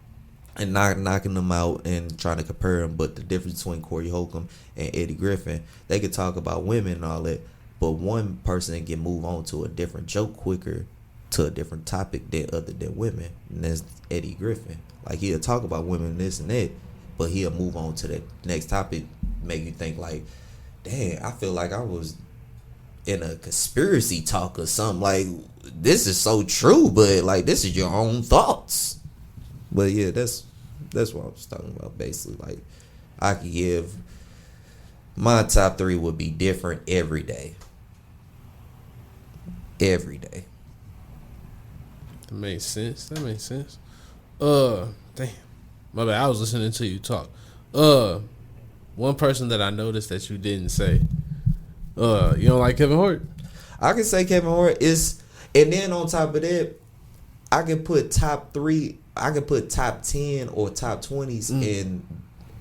and not knocking them out and trying to compare them, but the difference between Corey Holcomb and Eddie Griffin. They could talk about women and all that, but one person can move on to a different joke quicker, to a different topic than women, and that's Eddie Griffin. Like he'll talk about women this and that, but he'll move on to the next topic, make you think like, damn, I feel like I was in a conspiracy talk or something. Like this is so true, but like this is your own thoughts. But yeah, that's what I was talking about. Basically, like I could give my top 3 would be different every day. Every day. That makes sense. Damn. My bad. I was listening to you talk. One person that I noticed that you didn't say. You don't like Kevin Hart? I can say Kevin Hart is, and then on top of that, I can put top 3. I can put top 10 or top 20s in.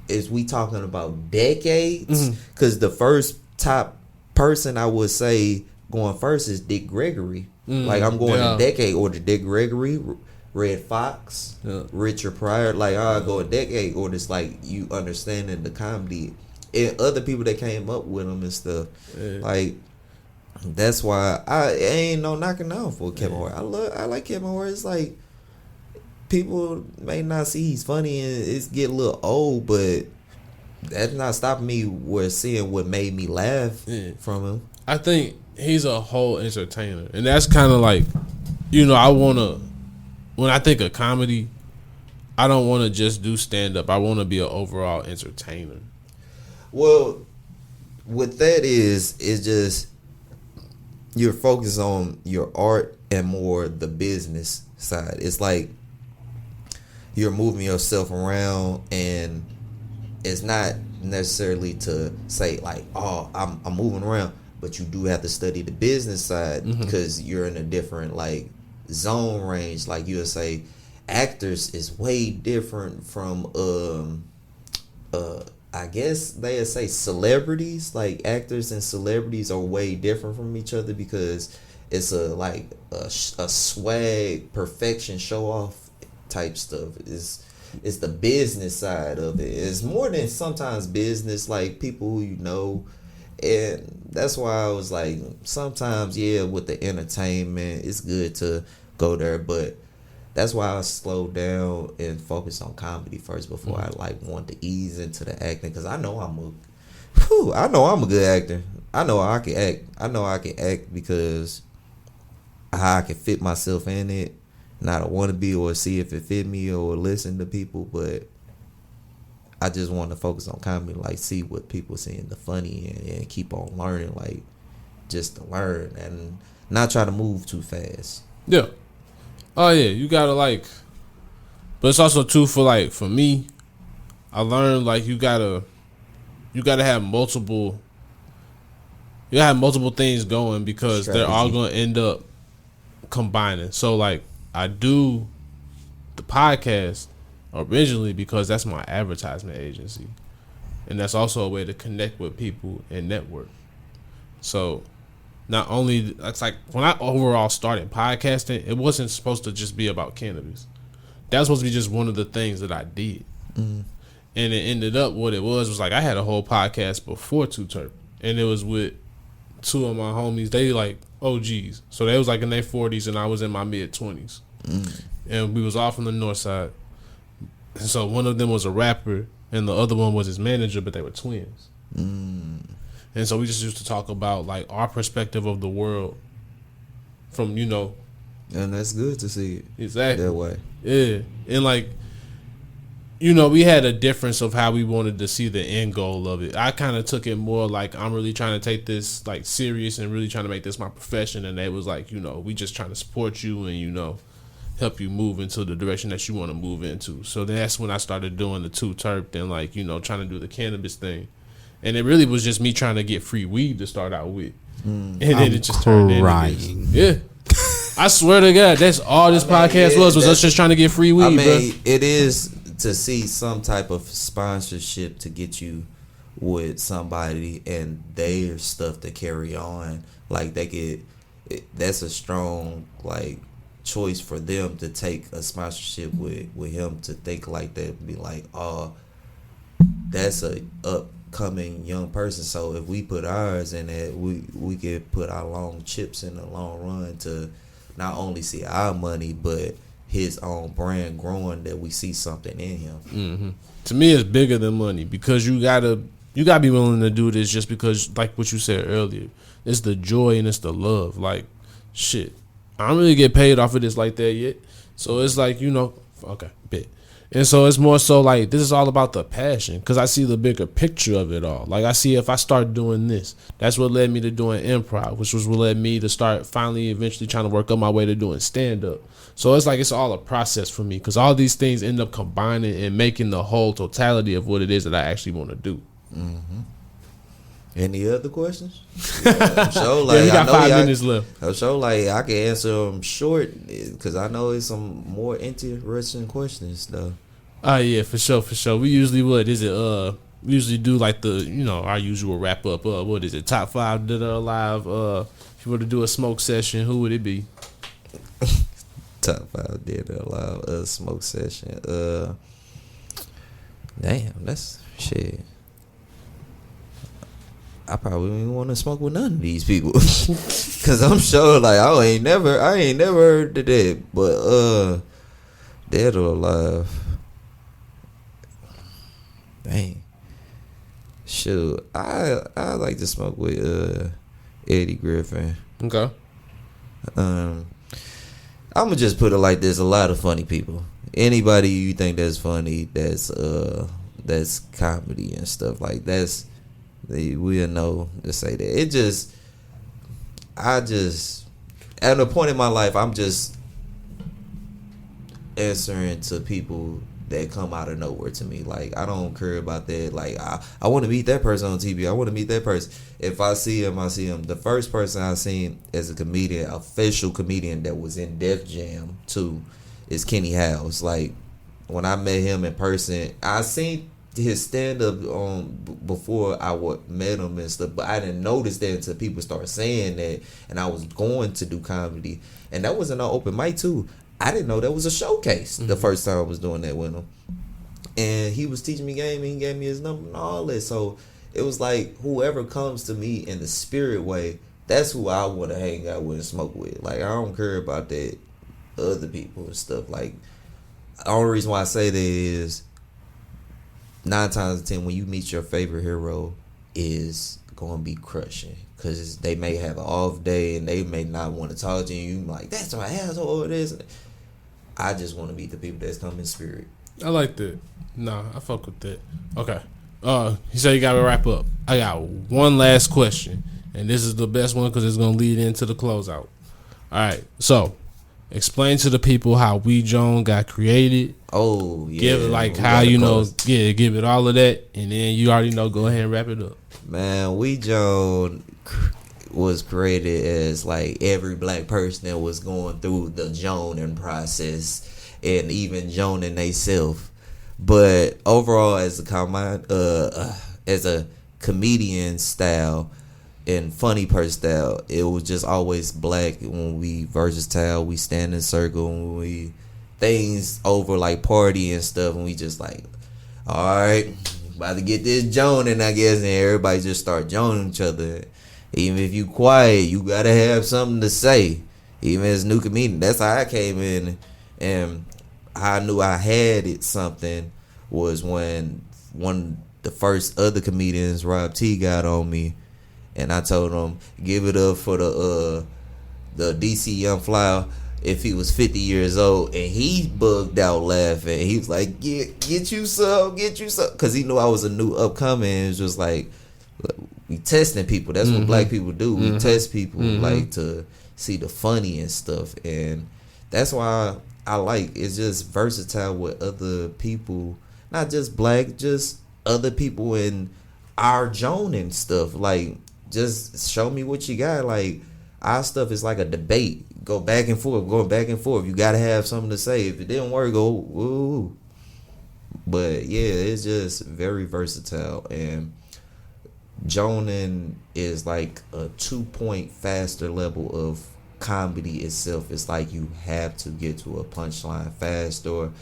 Is we talking about decades? Because the first top person I would say going first is Dick Gregory. Like I'm going a decade, or the Dick Gregory, Red Fox, Richard Pryor. Like I go a decade, or just like you understanding the comedy and other people that came up with them and stuff. Like that's why I ain't no knocking down for Kevin Hart. I like Kevin Hart. It's like people may not see he's funny and it's get a little old, but that's not stopping me where seeing what made me laugh from him. I think he's a whole entertainer, and that's kind of like, you know, when I think of comedy, I don't want to just do stand up. I want to be an overall entertainer. Well, what that is just you're focused on your art and more the business side. It's like you're moving yourself around, and it's not necessarily to say like, oh, I'm moving around, but you do have to study the business side because you're in a different like zone range. Like you'll say actors is way different from I guess they'll say celebrities. Like actors and celebrities are way different from each other because it's a swag, perfection, show off type stuff. It's the business side of it. It's more than sometimes business, like people who you know. And that's why I was like, sometimes, yeah, with the entertainment, it's good to go there, but that's why I slowed down and focused on comedy first before I like want to ease into the acting, because I know I'm a good actor. I know I can act. I know I can act because how I can fit myself in it. Not a wannabe or see if it fit me or listen to people, but I just want to focus on comedy, like see what people seeing the funny and keep on learning, like just to learn and not try to move too fast. Yeah. Oh yeah, you gotta like, but it's also too for me, I learned like you gotta have multiple you have multiple things going because they're all going to end up combining. So like I do the podcast originally because that's my advertisement agency, and that's also a way to connect with people and network. So not only it's like when I overall started podcasting, it wasn't supposed to just be about cannabis. That was supposed to be just one of the things that I did. And it ended up what it was like I had a whole podcast before Too T3rpd, and it was with two of my homies. They like OGs, so they was like in their 40s and I was in my mid 20s, and we was all from the north side. And so one of them was a rapper and the other one was his manager, but they were twins. And so we just used to talk about like our perspective of the world from, and that's good to see it exactly that way. Yeah, and like we had a difference of how we wanted to see the end goal of it. I kind of took it more like I'm really trying to take this like serious and really trying to make this my profession, and they was like, we just trying to support you and help you move into the direction that you want to move into. So that's when I started doing the Too T3rpd and like trying to do the cannabis thing, and it really was just me trying to get free weed to start out with, and then it just turned into this. Yeah. I swear to God, that's all this podcast was us just trying to get free weed, bro. It is to see some type of sponsorship to get you with somebody and their stuff to carry on. Like that's a strong like choice for them to take a sponsorship with him, to think like that and be like, oh, that's a upcoming young person. So if we put ours in it, we could put our long chips in the long run to not only see our money but his own brand growing, that we see something in him. To me, it's bigger than money because you gotta be willing to do this just because, like what you said earlier, it's the joy and it's the love. Like, shit, I don't really get paid off of this like that yet, so it's like okay, bet. And so it's more so like this is all about the passion because I see the bigger picture of it all. Like I see if I start doing this, that's what led me to doing improv, which was what led me to start finally eventually trying to work up my way to doing stand-up. So it's like it's all a process for me because all these things end up combining and making the whole totality of what it is that I actually want to do. Any other questions? I'm sure, like, we got 5 minutes left. I'm sure like I can answer them short because I know it's some more interesting questions though. Yeah, for sure. We usually we usually do like the our usual wrap up. What is it? Top 5 that are alive. If you were to do a smoke session, who would it be? Top 5 dead or alive smoke session. Damn, that's shit. I probably don't even want to smoke with none of these people, cause I'm sure like I ain't never heard of that. But dead or alive, dang, shoot, I like to smoke with Eddie Griffin. Okay. I'm gonna just put it like this: a lot of funny people. Anybody you think that's funny, that's comedy and stuff like that's. We'll know to say that. At a point in my life, I'm just answering to people that come out of nowhere to me. Like, I don't care about that. Like, I want to meet that person on TV. I want to meet that person. If I see him, I see him. The first person I seen as a comedian, official comedian that was in Def Jam too, is Kenny House. Like, when I met him in person, I seen his stand up before I met him and stuff, but I didn't notice that until people started saying that, and I was going to do comedy, and that was an open mic too. I didn't know that was a showcase the first time I was doing that with him, and he was teaching me game, and he gave me his number and all that. So it was like whoever comes to me in the spirit way, that's who I want to hang out with and smoke with. Like, I don't care about that other people and stuff. Like, the only reason why I say that is 9 times out of 10, when you meet your favorite hero, is going to be crushing. Because they may have an off day and they may not want to talk to you. You like, that's my asshole or this. I just want to meet the people that's come in spirit. I like that. Nah, I fuck with that. Okay. He said you got to wrap up. I got one last question. And this is the best one because it's going to lead into the closeout. All right. So, explain to the people how We JOAN got created. Oh, yeah. Give it like how give it all of that, and then you already know. Go ahead and wrap it up. Man, We JOAN was created as like every black person that was going through the joaning process and even joaning theyself. But overall, as a comedian style and funny person style, it was just always black. When we versatile, we stand in circle, when we things over like party and stuff, and we just like, all right, about to get this joning, I guess, and everybody just start joning each other. Even if you quiet, you gotta have something to say. Even as a new comedian, that's how I came in, and how I knew I had it. Something was when one the first other comedians, Rob T, got on me, and I told him give it up for the DC Young Flyer if he was 50 years old, and he bugged out laughing. He was like, get you some, because he knew I was a new upcoming. It was just like, we testing people. That's what black people do. We test people like to see the funny and stuff, and that's why I like it's just versatile with other people, not just black, just other people in our zone and stuff. Like, just show me what you got. Like, our stuff is like a debate. Go back and forth, going back and forth. You gotta have something to say. If it didn't work, go woo. But yeah, it's just very versatile, and joning is like a 2-point faster level of comedy itself. It's like you have to get to a punchline fast, or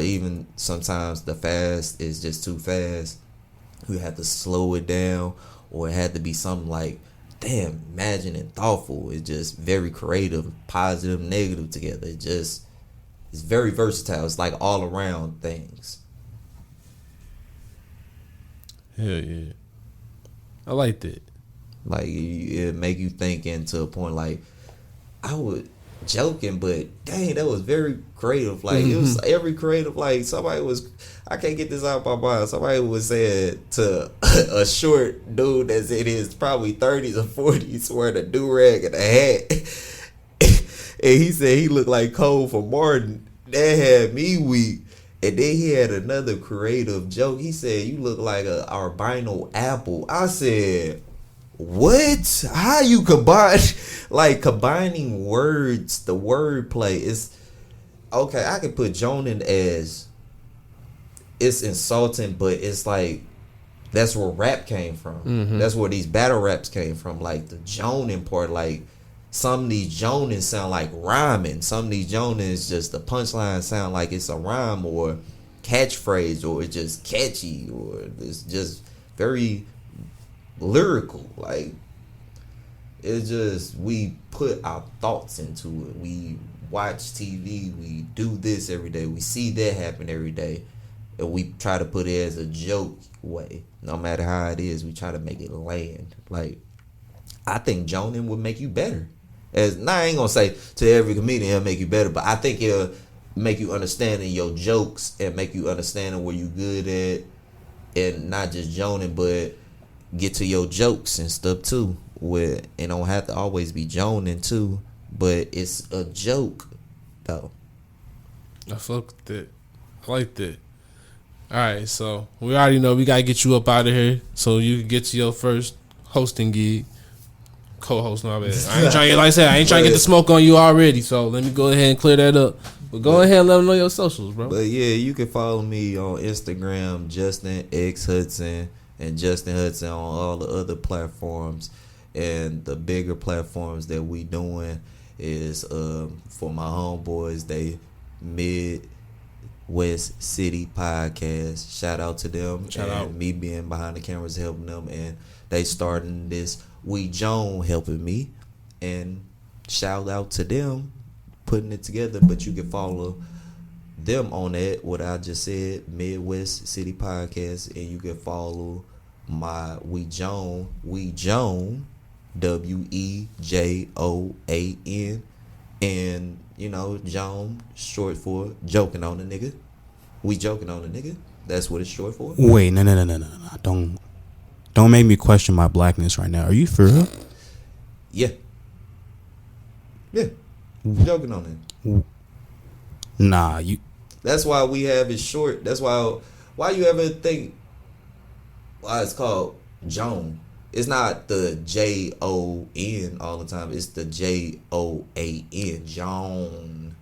even sometimes the fast is just too fast. You have to slow it down, or it had to be something like, damn, imagine and thoughtful. It's just very creative, positive, negative together. It's very versatile. It's like all around things. Hell yeah. I like that. Like, it make you think into a point like, I was joking, but dang, that was very creative. Like, it was every creative, like, somebody was, I can't get this out of my mind. Somebody was saying to a short dude that's in his probably 30s or 40s wearing a do-rag and a hat. And he said he looked like Cole from Martin. That had me weak. And then he had another creative joke. He said, you look like a albino apple. I said, what? How you combine, like, combining words, the wordplay is, okay, I can put joning as, it's insulting, but it's like, that's where rap came from. That's where these battle raps came from. Like, the joning part, like, some of these joning sound like rhyming. Some of these joning is just the punchline sound like it's a rhyme or catchphrase, or it's just catchy, or it's just very lyrical. Like, it's just, we put our thoughts into it. We watch TV, we do this every day, we see that happen every day, and we try to put it as a joke way. No matter how it is, we try to make it land. Like, I think joning would make you better. I ain't gonna say to every comedian it'll make you better, but I think it'll make you understanding your jokes and make you understanding where you good at, and not just joning, but get to your jokes and stuff too. Where it don't have to always be joning too, but it's a joke though. I fuck with that. I like that. All right, so we already know we gotta get you up out of here so you can get to your first hosting gig. Co-host, my bad. I ain't trying to get, like I said, I ain't trying to get the smoke on you already. So let me go ahead and clear that up. But go ahead and let them know your socials, bro. But yeah, you can follow me on Instagram, Justin X Hudson, and Justin Hudson on all the other platforms. And the bigger platforms that we doing is for my homeboys, they Midwest City Podcast. Shout out to them. Shout out. Me being behind the cameras helping them, and they starting this We JOAN helping me, and shout out to them putting it together. But you can follow them on that, what I just said, Midwest City Podcast, and you can follow my We JOAN, WeJoan, WEJOAN, and you know, Joan short for joking on a nigga. We joking on a nigga. That's what it's short for. Wait, no. Don't make me question my blackness right now. Are you for real? Yeah. Joking on it. Nah, you. That's why we have it short. That's why you ever think why it's called Joan. it's not the JON all the time. It's the JOAN. Joan.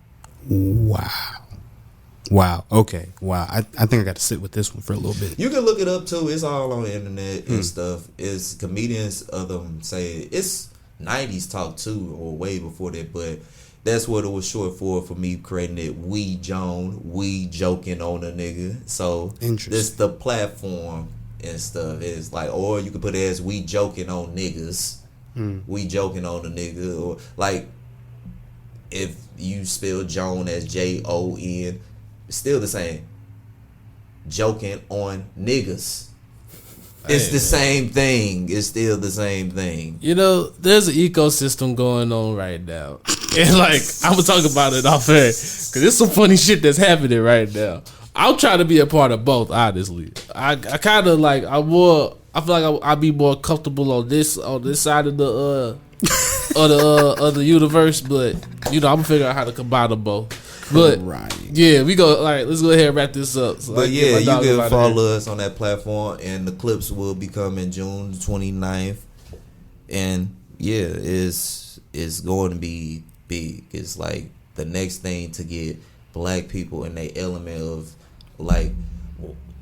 Wow. Okay. Wow. I think I got to sit with this one for a little bit. You can look it up too. It's all on the internet and stuff. It's comedians of them say it's 90s talk too, or way before that, but that's what it was short for me creating it. We JOAN, we joking on a nigga. So this the platform and stuff. It's like, or you could put it as we joking on niggas. We joking on a nigga, or like if you spell Joan as JON, it's still the same. Joking on niggas. It's the same thing. It's still the same thing. You know, there's an ecosystem going on right now. And like, I'm going to talk about it off air. Because there's some funny shit that's happening right now. I'll try to be a part of both, honestly. I kind of like, I feel like I'll be more comfortable on this side of the of the universe. But, you know, I'm going to figure out how to combine them both. But yeah, we go. All right, let's go ahead and wrap this up. So but yeah, you can follow us on that platform, and the clips will be coming June 29th. And yeah, it's going to be big. It's like the next thing to get black people in their element of like,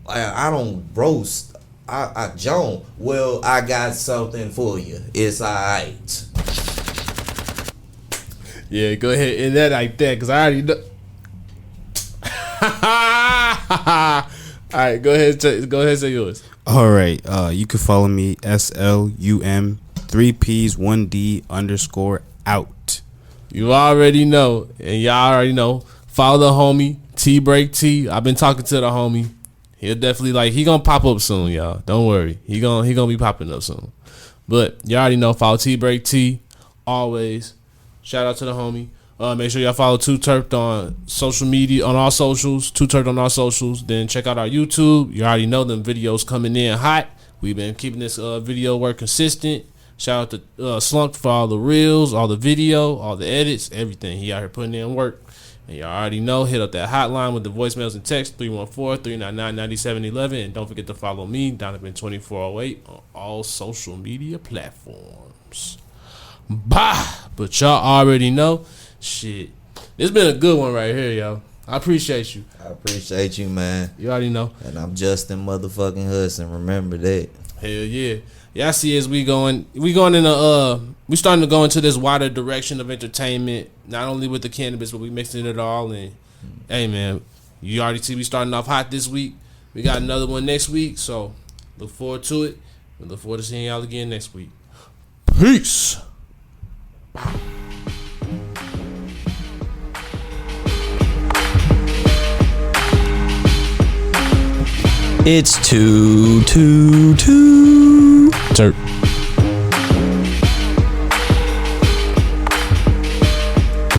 I don't roast. I Joan. Well, I got something for you. It's alright. Yeah, go ahead and that like that, cause I already know. All right, go ahead and say yours. All right, you can follow me SLUM 3Ps1D_out. You already know, and y'all already know. Follow the homie T3rpd. I've been talking to the homie. He'll definitely he gonna pop up soon, y'all. Don't worry, he gonna be popping up soon. But you already know. Follow T3rpd always. Shout out to the homie. Make sure y'all follow Too T3rpd on social media, on all socials. Too T3rpd on all socials. Then check out our YouTube. You already know them videos coming in hot. We've been keeping this video work consistent. Shout out to Slumpppd for all the reels, all the video, all the edits, everything. He out here putting in work. And y'all already know, hit up that hotline with the voicemails and text, 314-399-9711. And don't forget to follow me, Donovan 2408, on all social media platforms. Bye. But y'all already know. Shit, it's been a good one right here, yo. I appreciate you. I appreciate you, man. You already know. And I'm Justin motherfucking Hudson. Remember that. Hell yeah. Y'all see as we starting to go into this wider direction of entertainment, not only with the cannabis, but we mixing it all in. Hey man, you already see we starting off hot this week. We got another one next week, so look forward to it. We look forward to seeing y'all again next week. Peace. It's Too T3rpd.